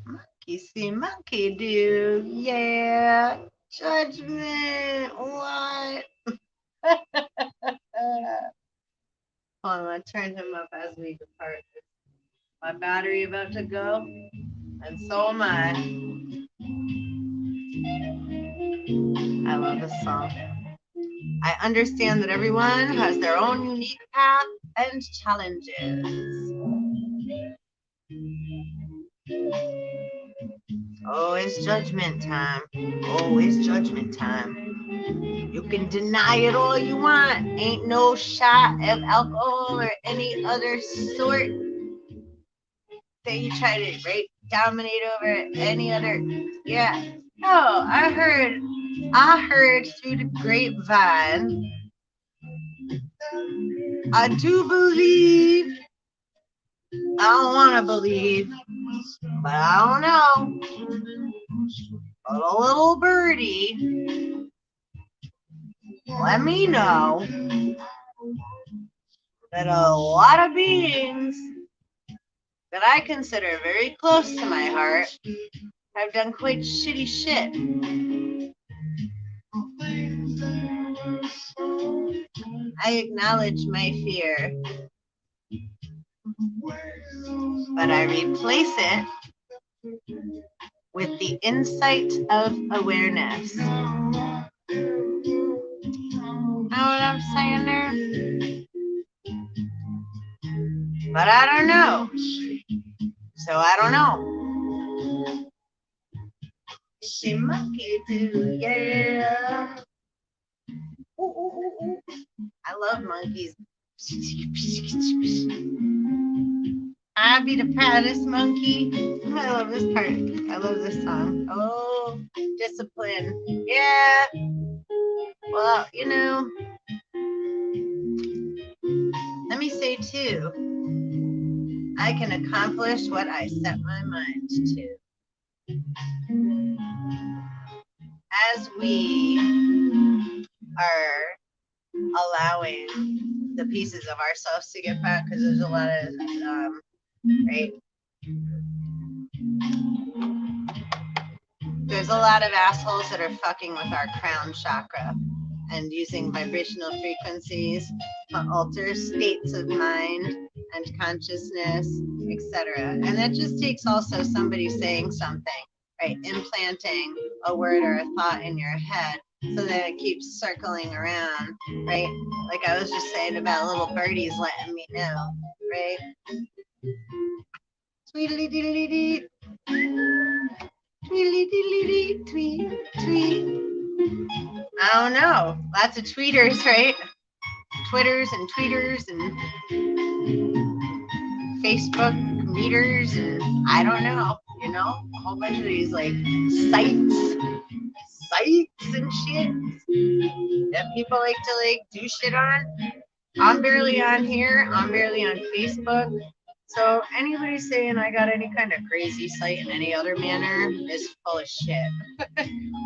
monkey see, monkey do. Yeah. Judgment. What? Hold on, I turned him up as we depart. My battery about to go, and so am I. I love this song. I understand that everyone has their own unique path and challenges. Oh, it's judgment time. Oh, it's judgment time. You can deny it all you want. Ain't no shot of alcohol or any other sort that you try to right dominate over any other. Yeah. No, I heard through the grapevine. I do believe. I don't want to believe, but I don't know. But a little birdie let me know that a lot of beings that I consider very close to my heart have done quite shitty shit. I acknowledge my fear, but I replace it with the insight of awareness. Know what I'm saying there? But I don't know. So I don't know. She monkey do, yeah. Ooh, ooh, ooh, ooh. I love monkeys. I be the proudest monkey. I love this part. I love this song. Oh, discipline. Yeah. Well, let me say too, I can accomplish what I set my mind to. As we are allowing the pieces of ourselves to get back, because there's a lot of, right? There's a lot of assholes that are fucking with our crown chakra and using vibrational frequencies to alter states of mind and consciousness, etc. And that just takes also somebody saying something, right? Implanting a word or a thought in your head so that it keeps circling around, right? Like I was just saying about little birdies letting me know, right? Tweedly diddly dee. Tweedly diddly dee. Tweet, tweet. I don't know. Lots of tweeters, right? Twitters and tweeters and Facebook meters and I don't know, you know, a whole bunch of these like sites and shit that people like to like do shit on. I'm barely on here. I'm barely on Facebook. So anybody saying I got any kind of crazy site in any other manner is full of shit.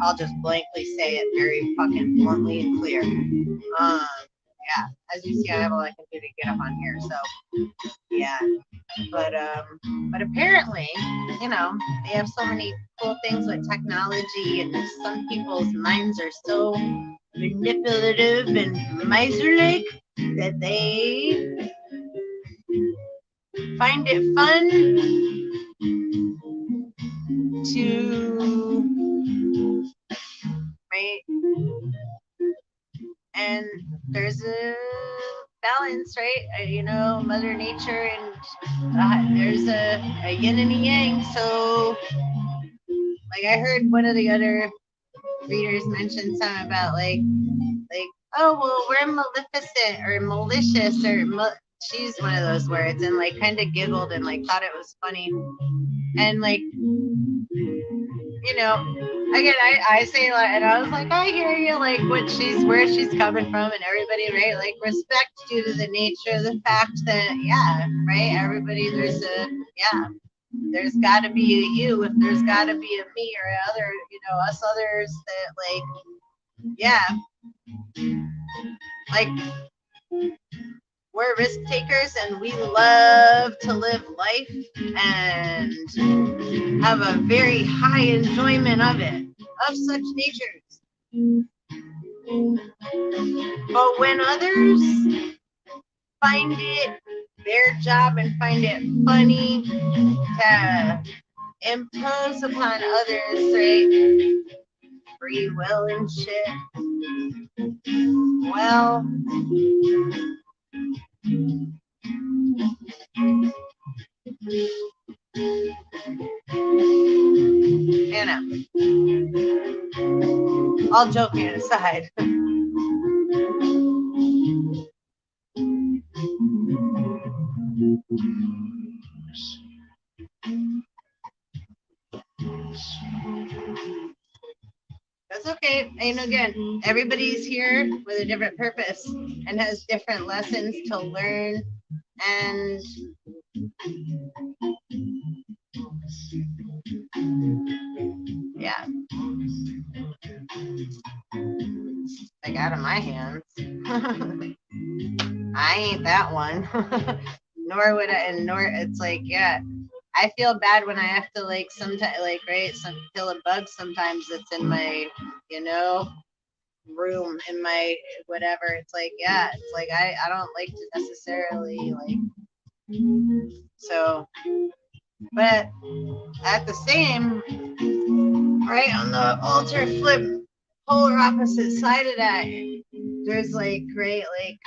I'll just blankly say it very fucking bluntly and clear. Yeah, as you see, I have all I can do to get up on here. So yeah, but apparently, you know, they have so many cool things with technology, and some people's minds are so manipulative and miserly that they find it fun to, right? And there's a balance, right? You know, Mother Nature, and there's a yin and a yang. So, like, I heard one of the other readers mention something about like, oh well, we're maleficent or malicious or she used one of those words and like kind of giggled and like thought it was funny, and like, you know, again, I say a lot, and I was like, I hear you, like where she's coming from, and everybody, right? Like respect due to the nature of the fact that, yeah, right? Everybody, there's got to be a you if there's got to be a me or other, you know, us others that like, yeah, like we're risk takers and we love to live life and have a very high enjoyment of it, of such natures. But when others find it their job and find it funny to impose upon others, right, free will and shit, well, you know, all joking aside. That's okay. And again, everybody's here with a different purpose and has different lessons to learn. And yeah, like out of my hands. I ain't that one. Nor would I, and nor it's like, yeah, I feel bad when I have to like sometimes like, right, kill a bug sometimes that's in my, you know, room, in my whatever. It's like, yeah, it's like I don't like to necessarily like, so, but at the same, right, on the alter flip polar opposite side of that, there's like, right, like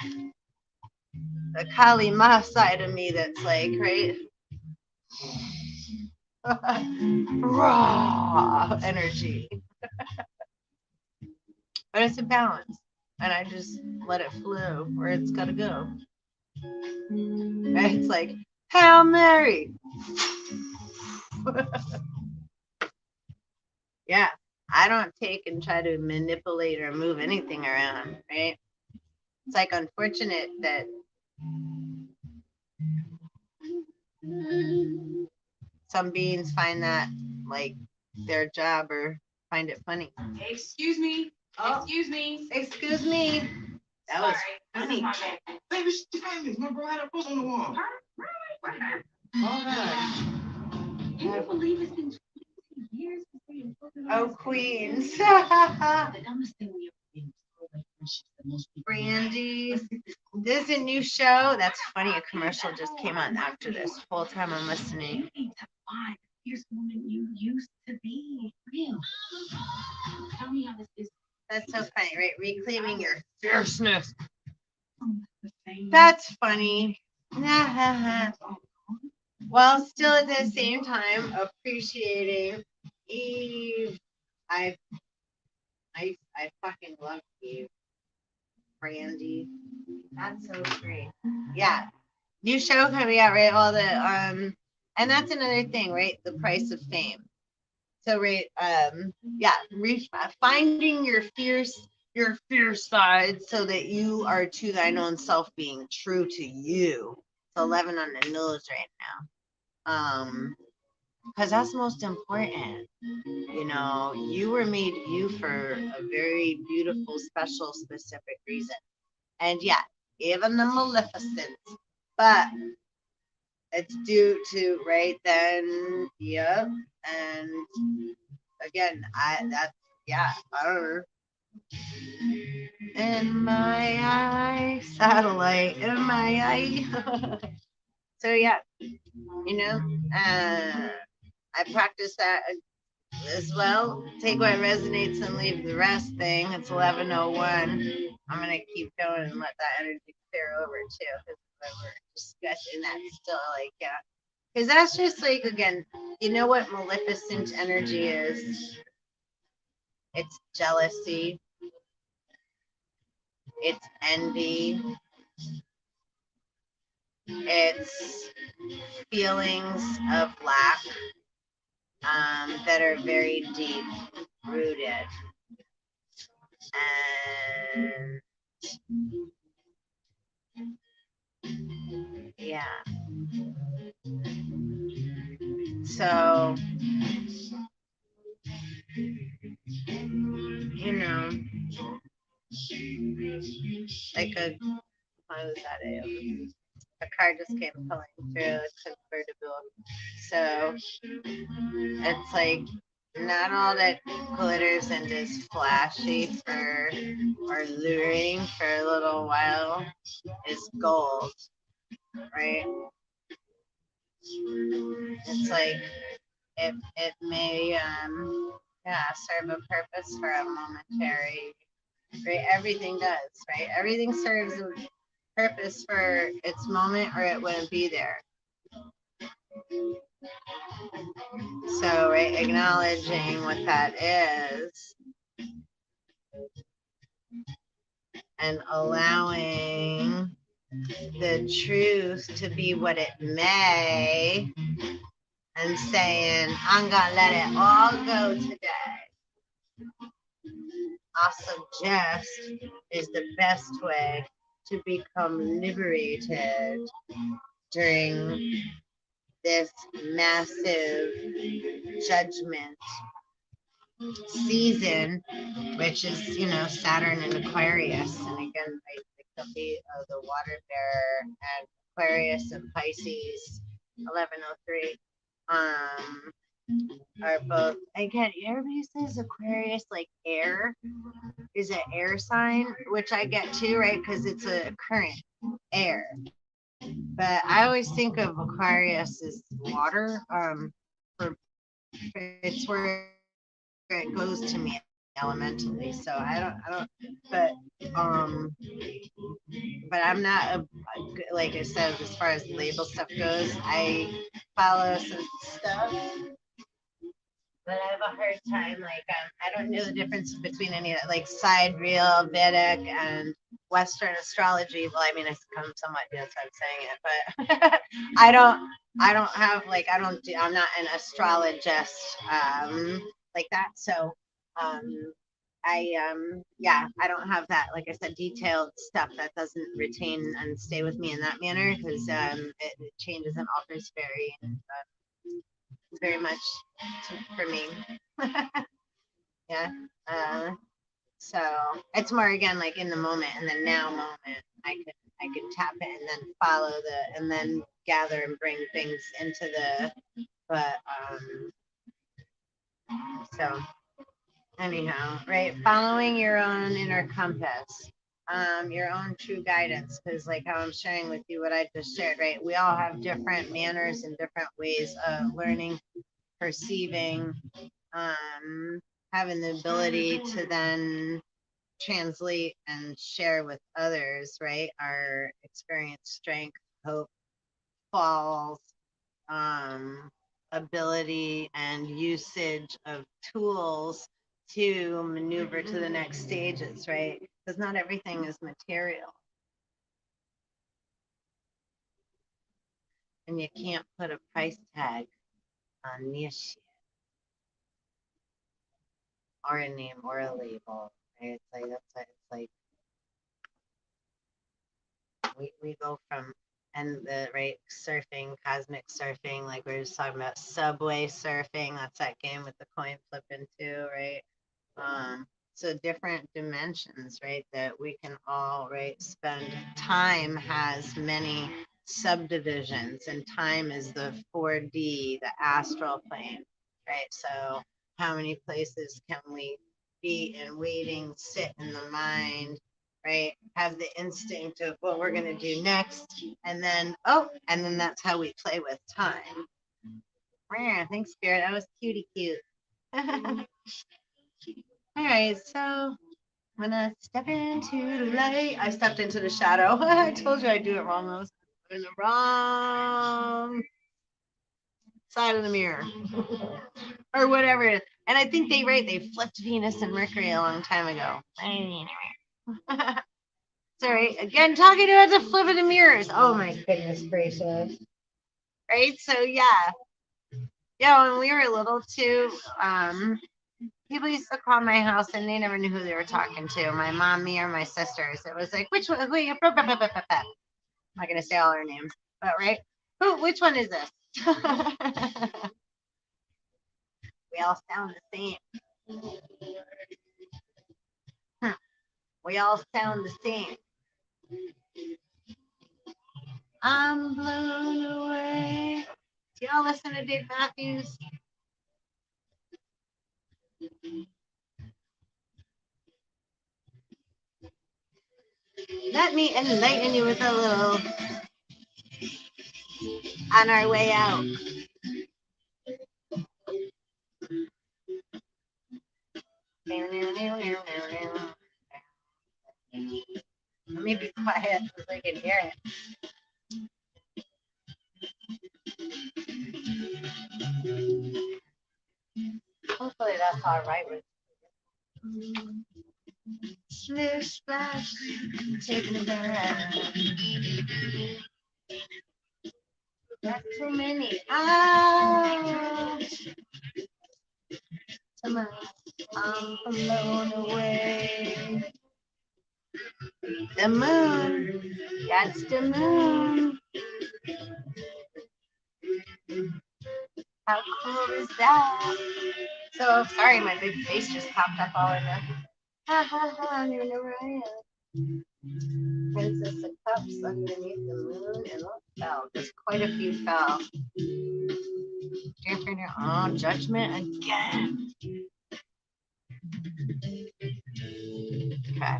the Kali Ma side of me that's like, right, raw energy. But it's a balance. And I just let it flow where it's gotta go. And it's like, Hail Mary. Yeah. I don't take and try to manipulate or move anything around, right? It's like unfortunate that Some beings find that like their job or find it funny. Excuse me. Oh. Excuse me. Excuse me. That was funny. Baby, it's your family. My bro had a post on the wall. Oh, God. Can you believe it's been 20 years since we Oh, Queens. The dumbest thing we ever did was like friendships that most people Brandy. This is a new show. That's funny. A commercial just came on after this. Whole time I'm listening. You need to find the fierce woman you used to be. Real. Tell me how this is. That's so funny, right? Reclaiming your fierceness. The same. That's funny. While still at the same time appreciating Eve. I fucking love Eve. Brandy. That's so great. Yeah. New show coming out, right? All the and that's another thing, right? The price of fame. So right, yeah, finding your fierce side so that you are to thine own self being true to you. It's 11 on the nose right now. Because that's most important. You know, you were made you for a very beautiful, special, specific reason. And yeah, even the Maleficent. But it's due to right then, yep. And again, yeah, I don't know. In my eye, satellite in my eye. So yeah, you know, I practice that as well. Take what resonates and leave the rest thing. It's 11:01. I'm gonna keep going and let that energy clear over too, because we're discussing that still, like, yeah, because that's just like, again, you know what Maleficent energy is? It's jealousy. It's envy. It's feelings of lack that are very deep rooted. And yeah. So, you know, like how was that? A car just came pulling through. It's convertible. So it's like not all that glitters and is flashy for or luring for a little while is gold, right? It's like it may yeah, serve a purpose for a momentary, right? Everything does, right? Everything serves a purpose for its moment or it wouldn't be there. So, right, acknowledging what that is and allowing the truth to be what it may and saying, I'm gonna let it all go today. I suggest is the best way to become liberated during this massive judgment season, which is, you know, Saturn and Aquarius. And again, it could be the water bearer and Aquarius and Pisces 1103 are both, again, everybody says Aquarius like air is an air sign, which I get too, right? Because it's a current air. But I always think of Aquarius as water. For it's where it goes to me elementally. So I don't. Um, but I'm not like I said, as far as label stuff goes, I follow some stuff. But I have a hard time, like, I don't know the difference between any of that, like sidereal, Vedic, and Western astrology. Well, I mean, I come somewhat, that's why I'm saying it, but I don't have, like, I'm not an astrologist, like that. So, yeah, I don't have that, like I said, detailed stuff that doesn't retain and stay with me in that manner, because it changes and alters very much for me. Yeah. So it's more again like in the moment, in the now moment. I can tap it and then follow and then gather and bring things into but so anyhow, right? Following your own inner compass, your own true guidance, because like how I'm sharing with you what I just shared, right? We all have different manners and different ways of learning, perceiving, having the ability to then translate and share with others, right? Our experience, strength, hope, falls, um, ability, and usage of tools to maneuver to the next stages, right? Because not everything is material. And you can't put a price tag on this shit or a name or a label, right? It's like, it's like we go from and the right surfing, cosmic surfing, like we were just talking about subway surfing. That's that game with the coin flipping too, right? So different dimensions, right? That we can all right spend. Time has many subdivisions, and time is the 4D, the astral plane, right? So how many places can we be in waiting, sit in the mind, right? Have the instinct of what we're going to do next. And then, and then that's how we play with time. Thanks, Spirit. That was cutie cute. All right. So I'm going to step into the light. I stepped into the shadow. I told you I'd do it wrong. I was in the wrong side of the mirror or whatever. And I think they flipped Venus and Mercury a long time ago. Sorry, again, talking about the flip of the mirrors. Oh my goodness gracious. Right? So yeah. Yeah, when we were little too, people used to call my house and they never knew who they were talking to. My mom, me, or my sisters. It was like, which one? I'm not gonna say all our names, but right? Which one is this? We all sound the same. We all sound the same. I'm blown away. Do y'all listen to Dave Matthews? Let me enlighten you with a little on our way out. Let me be quiet so I can hear it. Hopefully that's all right with Splish splash, taking a bath. Not too many. I'm blown away. The moon, that's the moon. How cool is that? So sorry, my big face just popped up all in the. Ha ha ha! I don't even know where I am. Princess of Cups underneath the moon, and what fell? Just quite a few fell. Oh, Judgment again. Okay,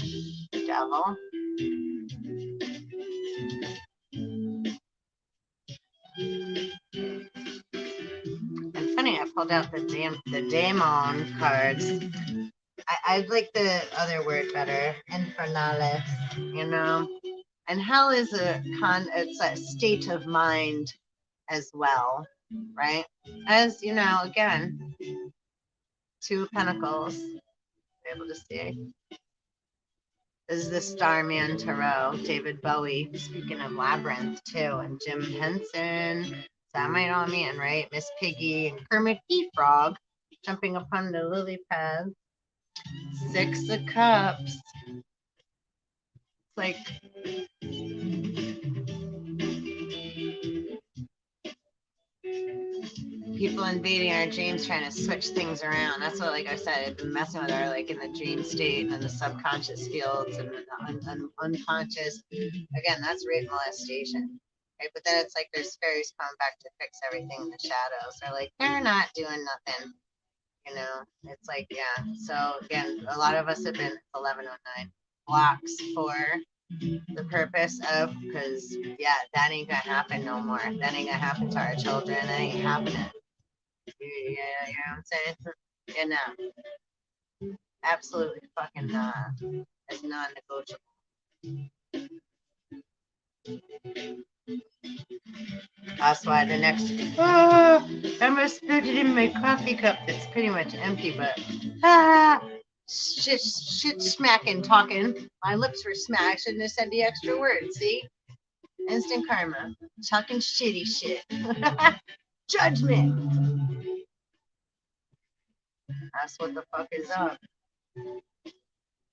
Devil. And funny, I pulled out the Daemon cards. I like the other word better, Infernalis, you know. And hell is it's a state of mind as well, right? As you know, again, Two of Pentacles. Be able to see. This is the Starman Tarot, David Bowie. Speaking of Labyrinth too, and Jim Henson. So that might all mean, right? Miss Piggy and Kermit the Frog jumping upon the lily pads. Six of Cups. It's like people invading our dreams, trying to switch things around. That's what, like I said, I've been messing with our like in the dream state and the subconscious fields and the unconscious. Again, that's rape molestation. Right? But then it's like there's fairies coming back to fix everything in the shadows. They're like, they're not doing nothing. You know, it's like, yeah. So again, a lot of us have been 1109 blocks for the purpose of, because yeah, that ain't gonna happen no more. That ain't gonna happen to our children. That ain't happening. Yeah, you know what I'm saying? And absolutely fucking it's non-negotiable. That's why the next I must put it in my coffee cup that's pretty much empty, but shit smacking talking. My lips were smacked. Shouldn't have said the extra word, see? Instant karma. Talking shitty shit. Judgment. That's what the fuck is up.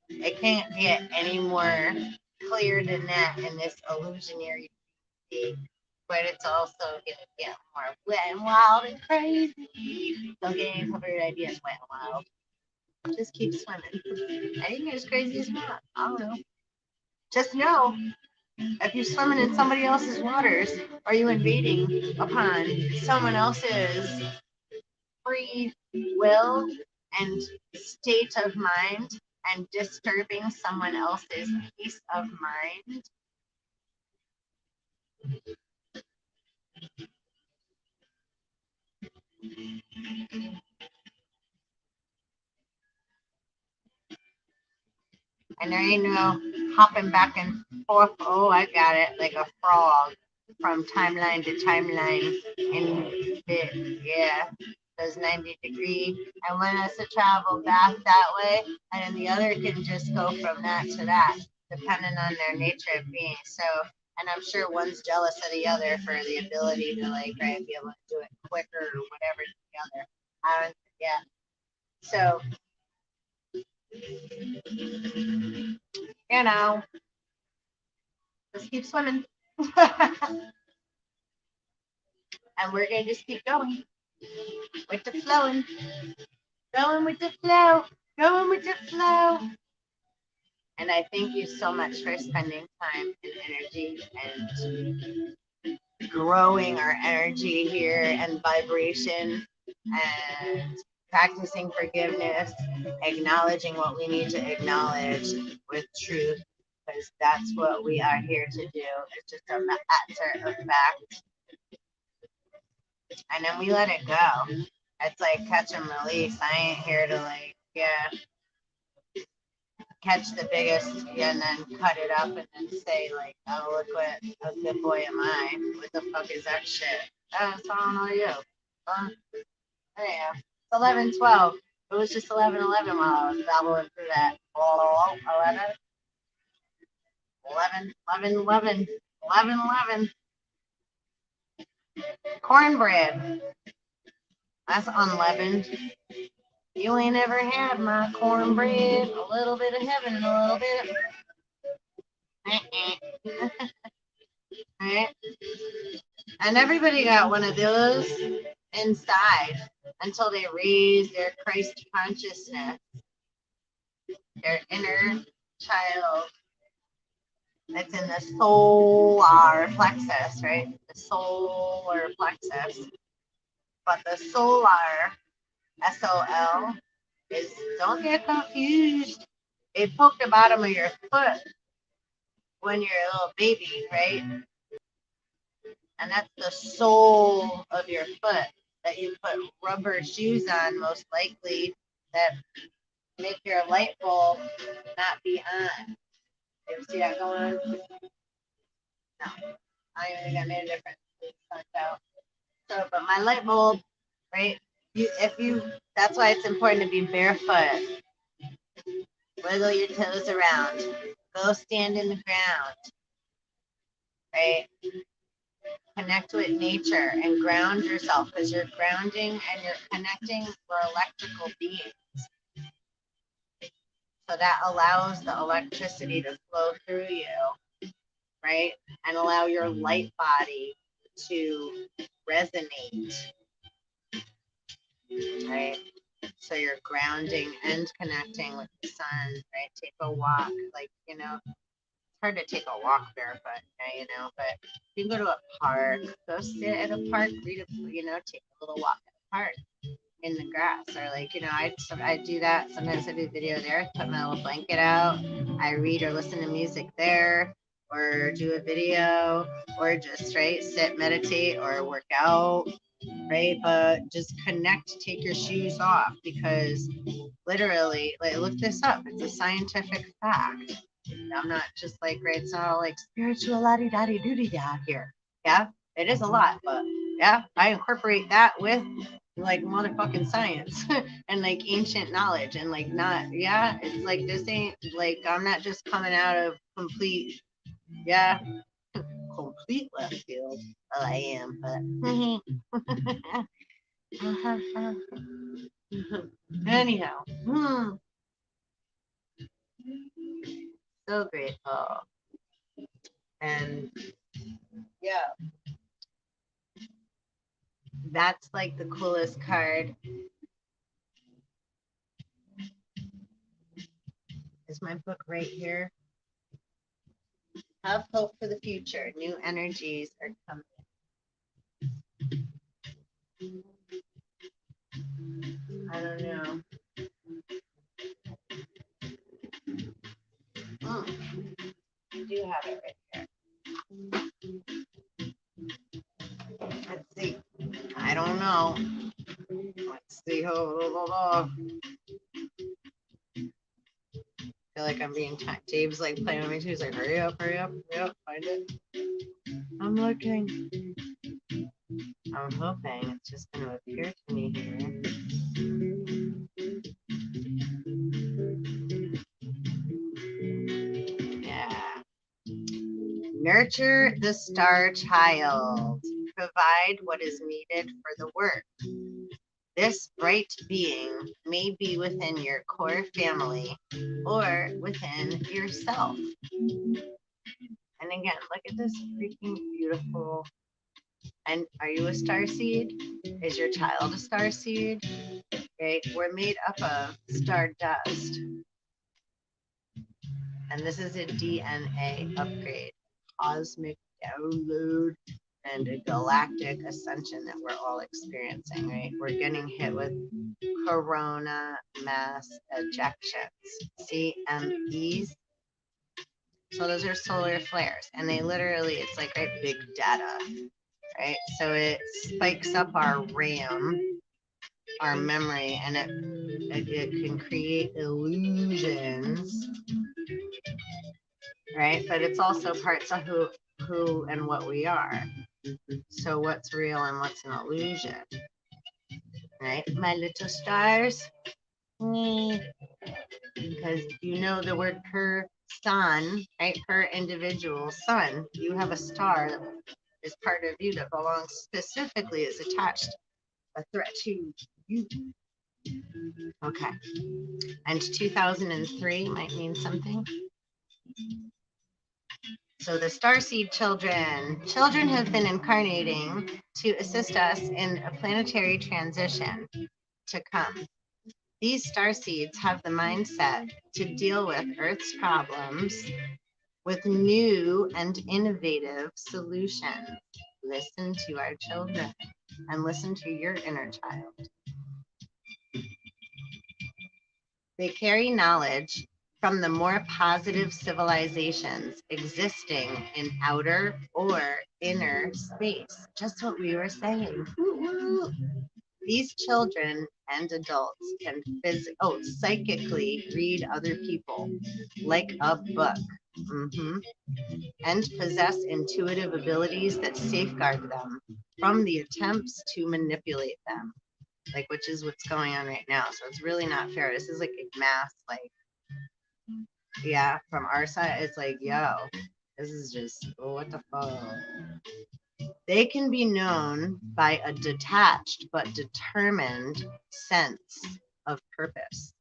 It can't get any more clear than that in this illusionary state. But it's also gonna get more wet and wild and crazy. Don't get any weird ideas, wet and wild. Just keep swimming. Anything as crazy as not. I don't know. Just know if you're swimming in somebody else's waters, are you invading upon someone else's free will and state of mind and disturbing someone else's peace of mind? And there ain't no hopping back and forth. Oh, I got it, like a frog from timeline to timeline. And yeah, does 90-degree. And want us to travel back that way. And then the other can just go from that to that, depending on their nature of being. So, and I'm sure one's jealous of the other for the ability to, like, right, be able to do it quicker or whatever than the other. I don't, yeah. So, you know, just keep swimming. And we're gonna just keep going with the flowing, going with the flow, going with the flow. And I thank you so much for spending time and energy and growing our energy here and vibration and practicing forgiveness, acknowledging what we need to acknowledge with truth, because that's what we are here to do. It's just a matter of fact. And then we let it go. It's like catch and release. I ain't here to, like, yeah, catch the biggest and then cut it up and then say, like, oh, look what a good boy am I. What the fuck is that shit? That's all on you. Yeah. It's 11:12. It was just 11:11 while I was babbling through that. 11, 11, 11, 11, 11, 11. Cornbread. That's unleavened. You ain't ever had my cornbread. A little bit of heaven and a little bit of right? And everybody got one of those inside until they raise their Christ consciousness, their inner child that's in the solar plexus, right? The solar plexus. But the solar, SOL, is, don't get confused. They poke the bottom of your foot when you're a little baby, right? And that's the sole of your foot that you put rubber shoes on, most likely, that make your light bulb not be on. You ever see that going on? No, I don't even think that made a difference. So, but my light bulb, right? That's why it's important to be barefoot. Wiggle your toes around. Go stand in the ground, right? Connect with nature and ground yourself, because you're grounding and you're connecting for electrical beings. So that allows the electricity to flow through you, right? And allow your light body to resonate, right? So you're grounding and connecting with the sun, right? Take a walk, like, it's hard to take a walk barefoot, but you can go to a park, go sit at a park, read a, take a little walk at a park in the grass, or like, I do that. Sometimes I do video there, put my little blanket out, I read or listen to music there, or do a video, or just, right, sit, meditate, or work out, right? But just connect, take your shoes off, because literally, like, look this up. It's a scientific fact. I'm not just like, right, it's not all like spirituality daddy doody da here. Yeah, it is a lot, but yeah, I incorporate that with like motherfucking science and like ancient knowledge, and like, not, yeah, it's like, this ain't like, I'm not just coming out of complete, yeah, complete left field. Well, I am, but anyhow, so grateful. And yeah, that's like the coolest card. Is my book right here? Have hope for the future. New energies are coming. I don't know. I do have it right here. Let's see. I don't know. Let's see. I feel like I'm being timed. Dave's like playing with me too. He's like, hurry up, hurry up, hurry up, find it. I'm looking. I'm hoping it's just going to appear to me here. Yeah. Nurture the star child. Provide what is needed for the work. This bright being may be within your core family or within yourself. And again, look at this freaking beautiful. And are you a star seed? Is your child a star seed? Okay, we're made up of star dust. And this is a DNA upgrade, cosmic download, and a galactic ascension that we're all experiencing, right? We're getting hit with corona mass ejections, CMEs. So those are solar flares, and they literally, it's like, right, big data, right? So it spikes up our RAM, our memory, and it can create illusions, right? But it's also parts of who and what we are. So what's real and what's an illusion, right? My little stars, because the word per sun, right? Per individual sun, you have a star that is part of you that belongs specifically, is attached, a threat to you. Okay. And 2003 might mean something. So the starseed children have been incarnating to assist us in a planetary transition to come. These starseeds have the mindset to deal with Earth's problems with new and innovative solutions. Listen to our children and listen to your inner child. They carry knowledge from the more positive civilizations existing in outer or inner space. Just what we were saying. Woo-woo. These children and adults can psychically read other people like a book. And possess intuitive abilities that safeguard them from the attempts to manipulate them, like, which is what's going on right now. So it's really not fair. This is like a mass, like, yeah, from our side, it's like, yo, this is just, what the fuck? They can be known by a detached but determined sense of purpose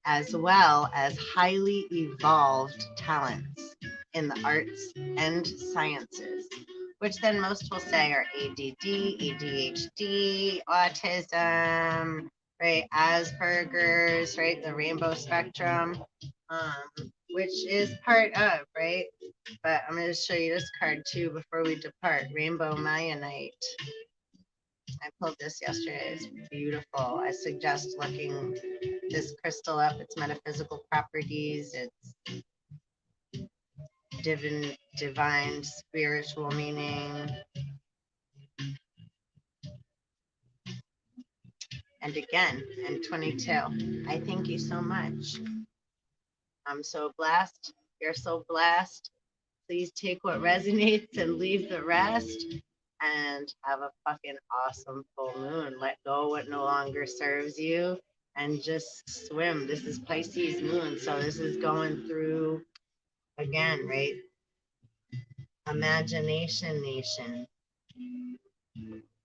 as well as highly evolved talents in the arts and sciences, which then most will say are ADD, ADHD, autism, right? Asperger's, right? The rainbow spectrum, which is part of, right? But I'm going to show you this card too before we depart. Rainbow Myonite. I pulled this yesterday. It's beautiful. I suggest looking this crystal up. Its metaphysical properties, its divine spiritual meaning. And again, in 22, I thank you so much. I'm so blessed. You're so blessed. Please take what resonates and leave the rest. And have a fucking awesome full moon. Let go what no longer serves you and just swim. This is Pisces moon. So this is going through again, right? Imagination nation.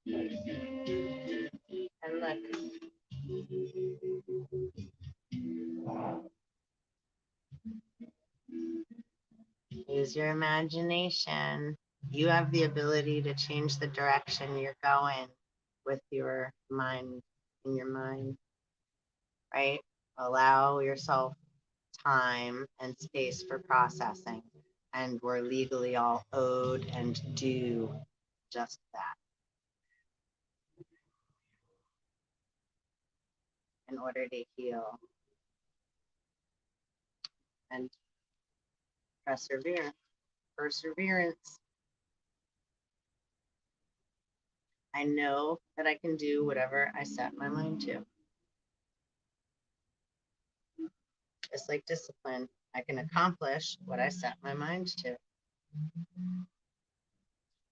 And look, use your imagination. You have the ability to change the direction you're going with your mind, in your mind, right? Allow yourself time and space for processing. And we're legally all owed and due just that in order to heal and persevere. Perseverance. I know that I can do whatever I set my mind to. Just like discipline, I can accomplish what I set my mind to.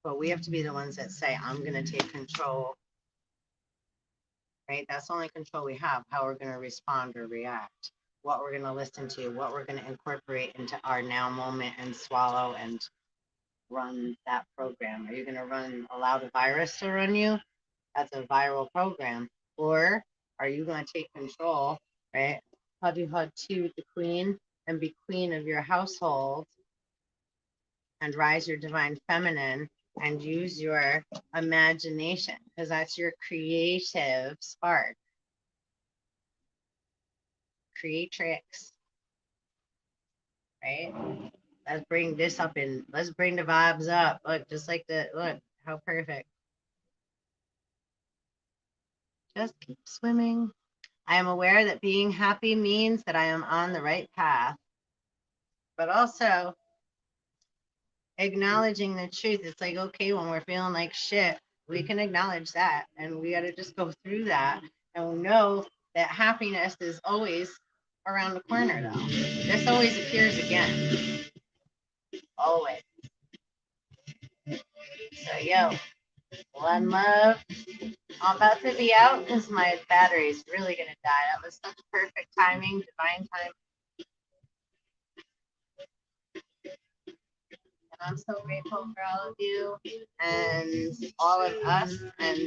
But we have to be the ones that say, I'm going to take control, right? That's the only control we have, how we're going to respond or react, what we're going to listen to, what we're going to incorporate into our now moment and swallow and run that program. Are you going to allow the virus to run you? That's a viral program. Or are you going to take control, right? Hubby hug to the queen and be queen of your household and rise your divine feminine and use your imagination because that's your creative spark. Creatrix, right? Let's bring this up and let's bring the vibes up. Look, just like look, how perfect. Just keep swimming. I am aware that being happy means that I am on the right path, but also acknowledging the truth. It's like, okay, when we're feeling like shit, we can acknowledge that and we got to just go through that and we know that happiness is always around the corner though. This always appears again. Always. So, yo, one love. I'm about to be out because my battery's really going to die. That was such perfect timing, divine timing. And I'm so grateful for all of you and all of us. And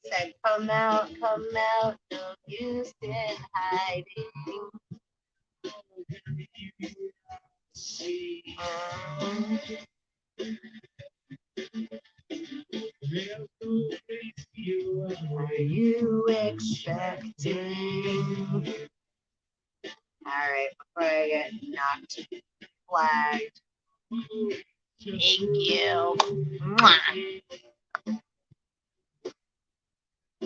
said, come out, no use in hiding. Are you expecting? All right, before I get knocked flagged. Thank you. Mwah.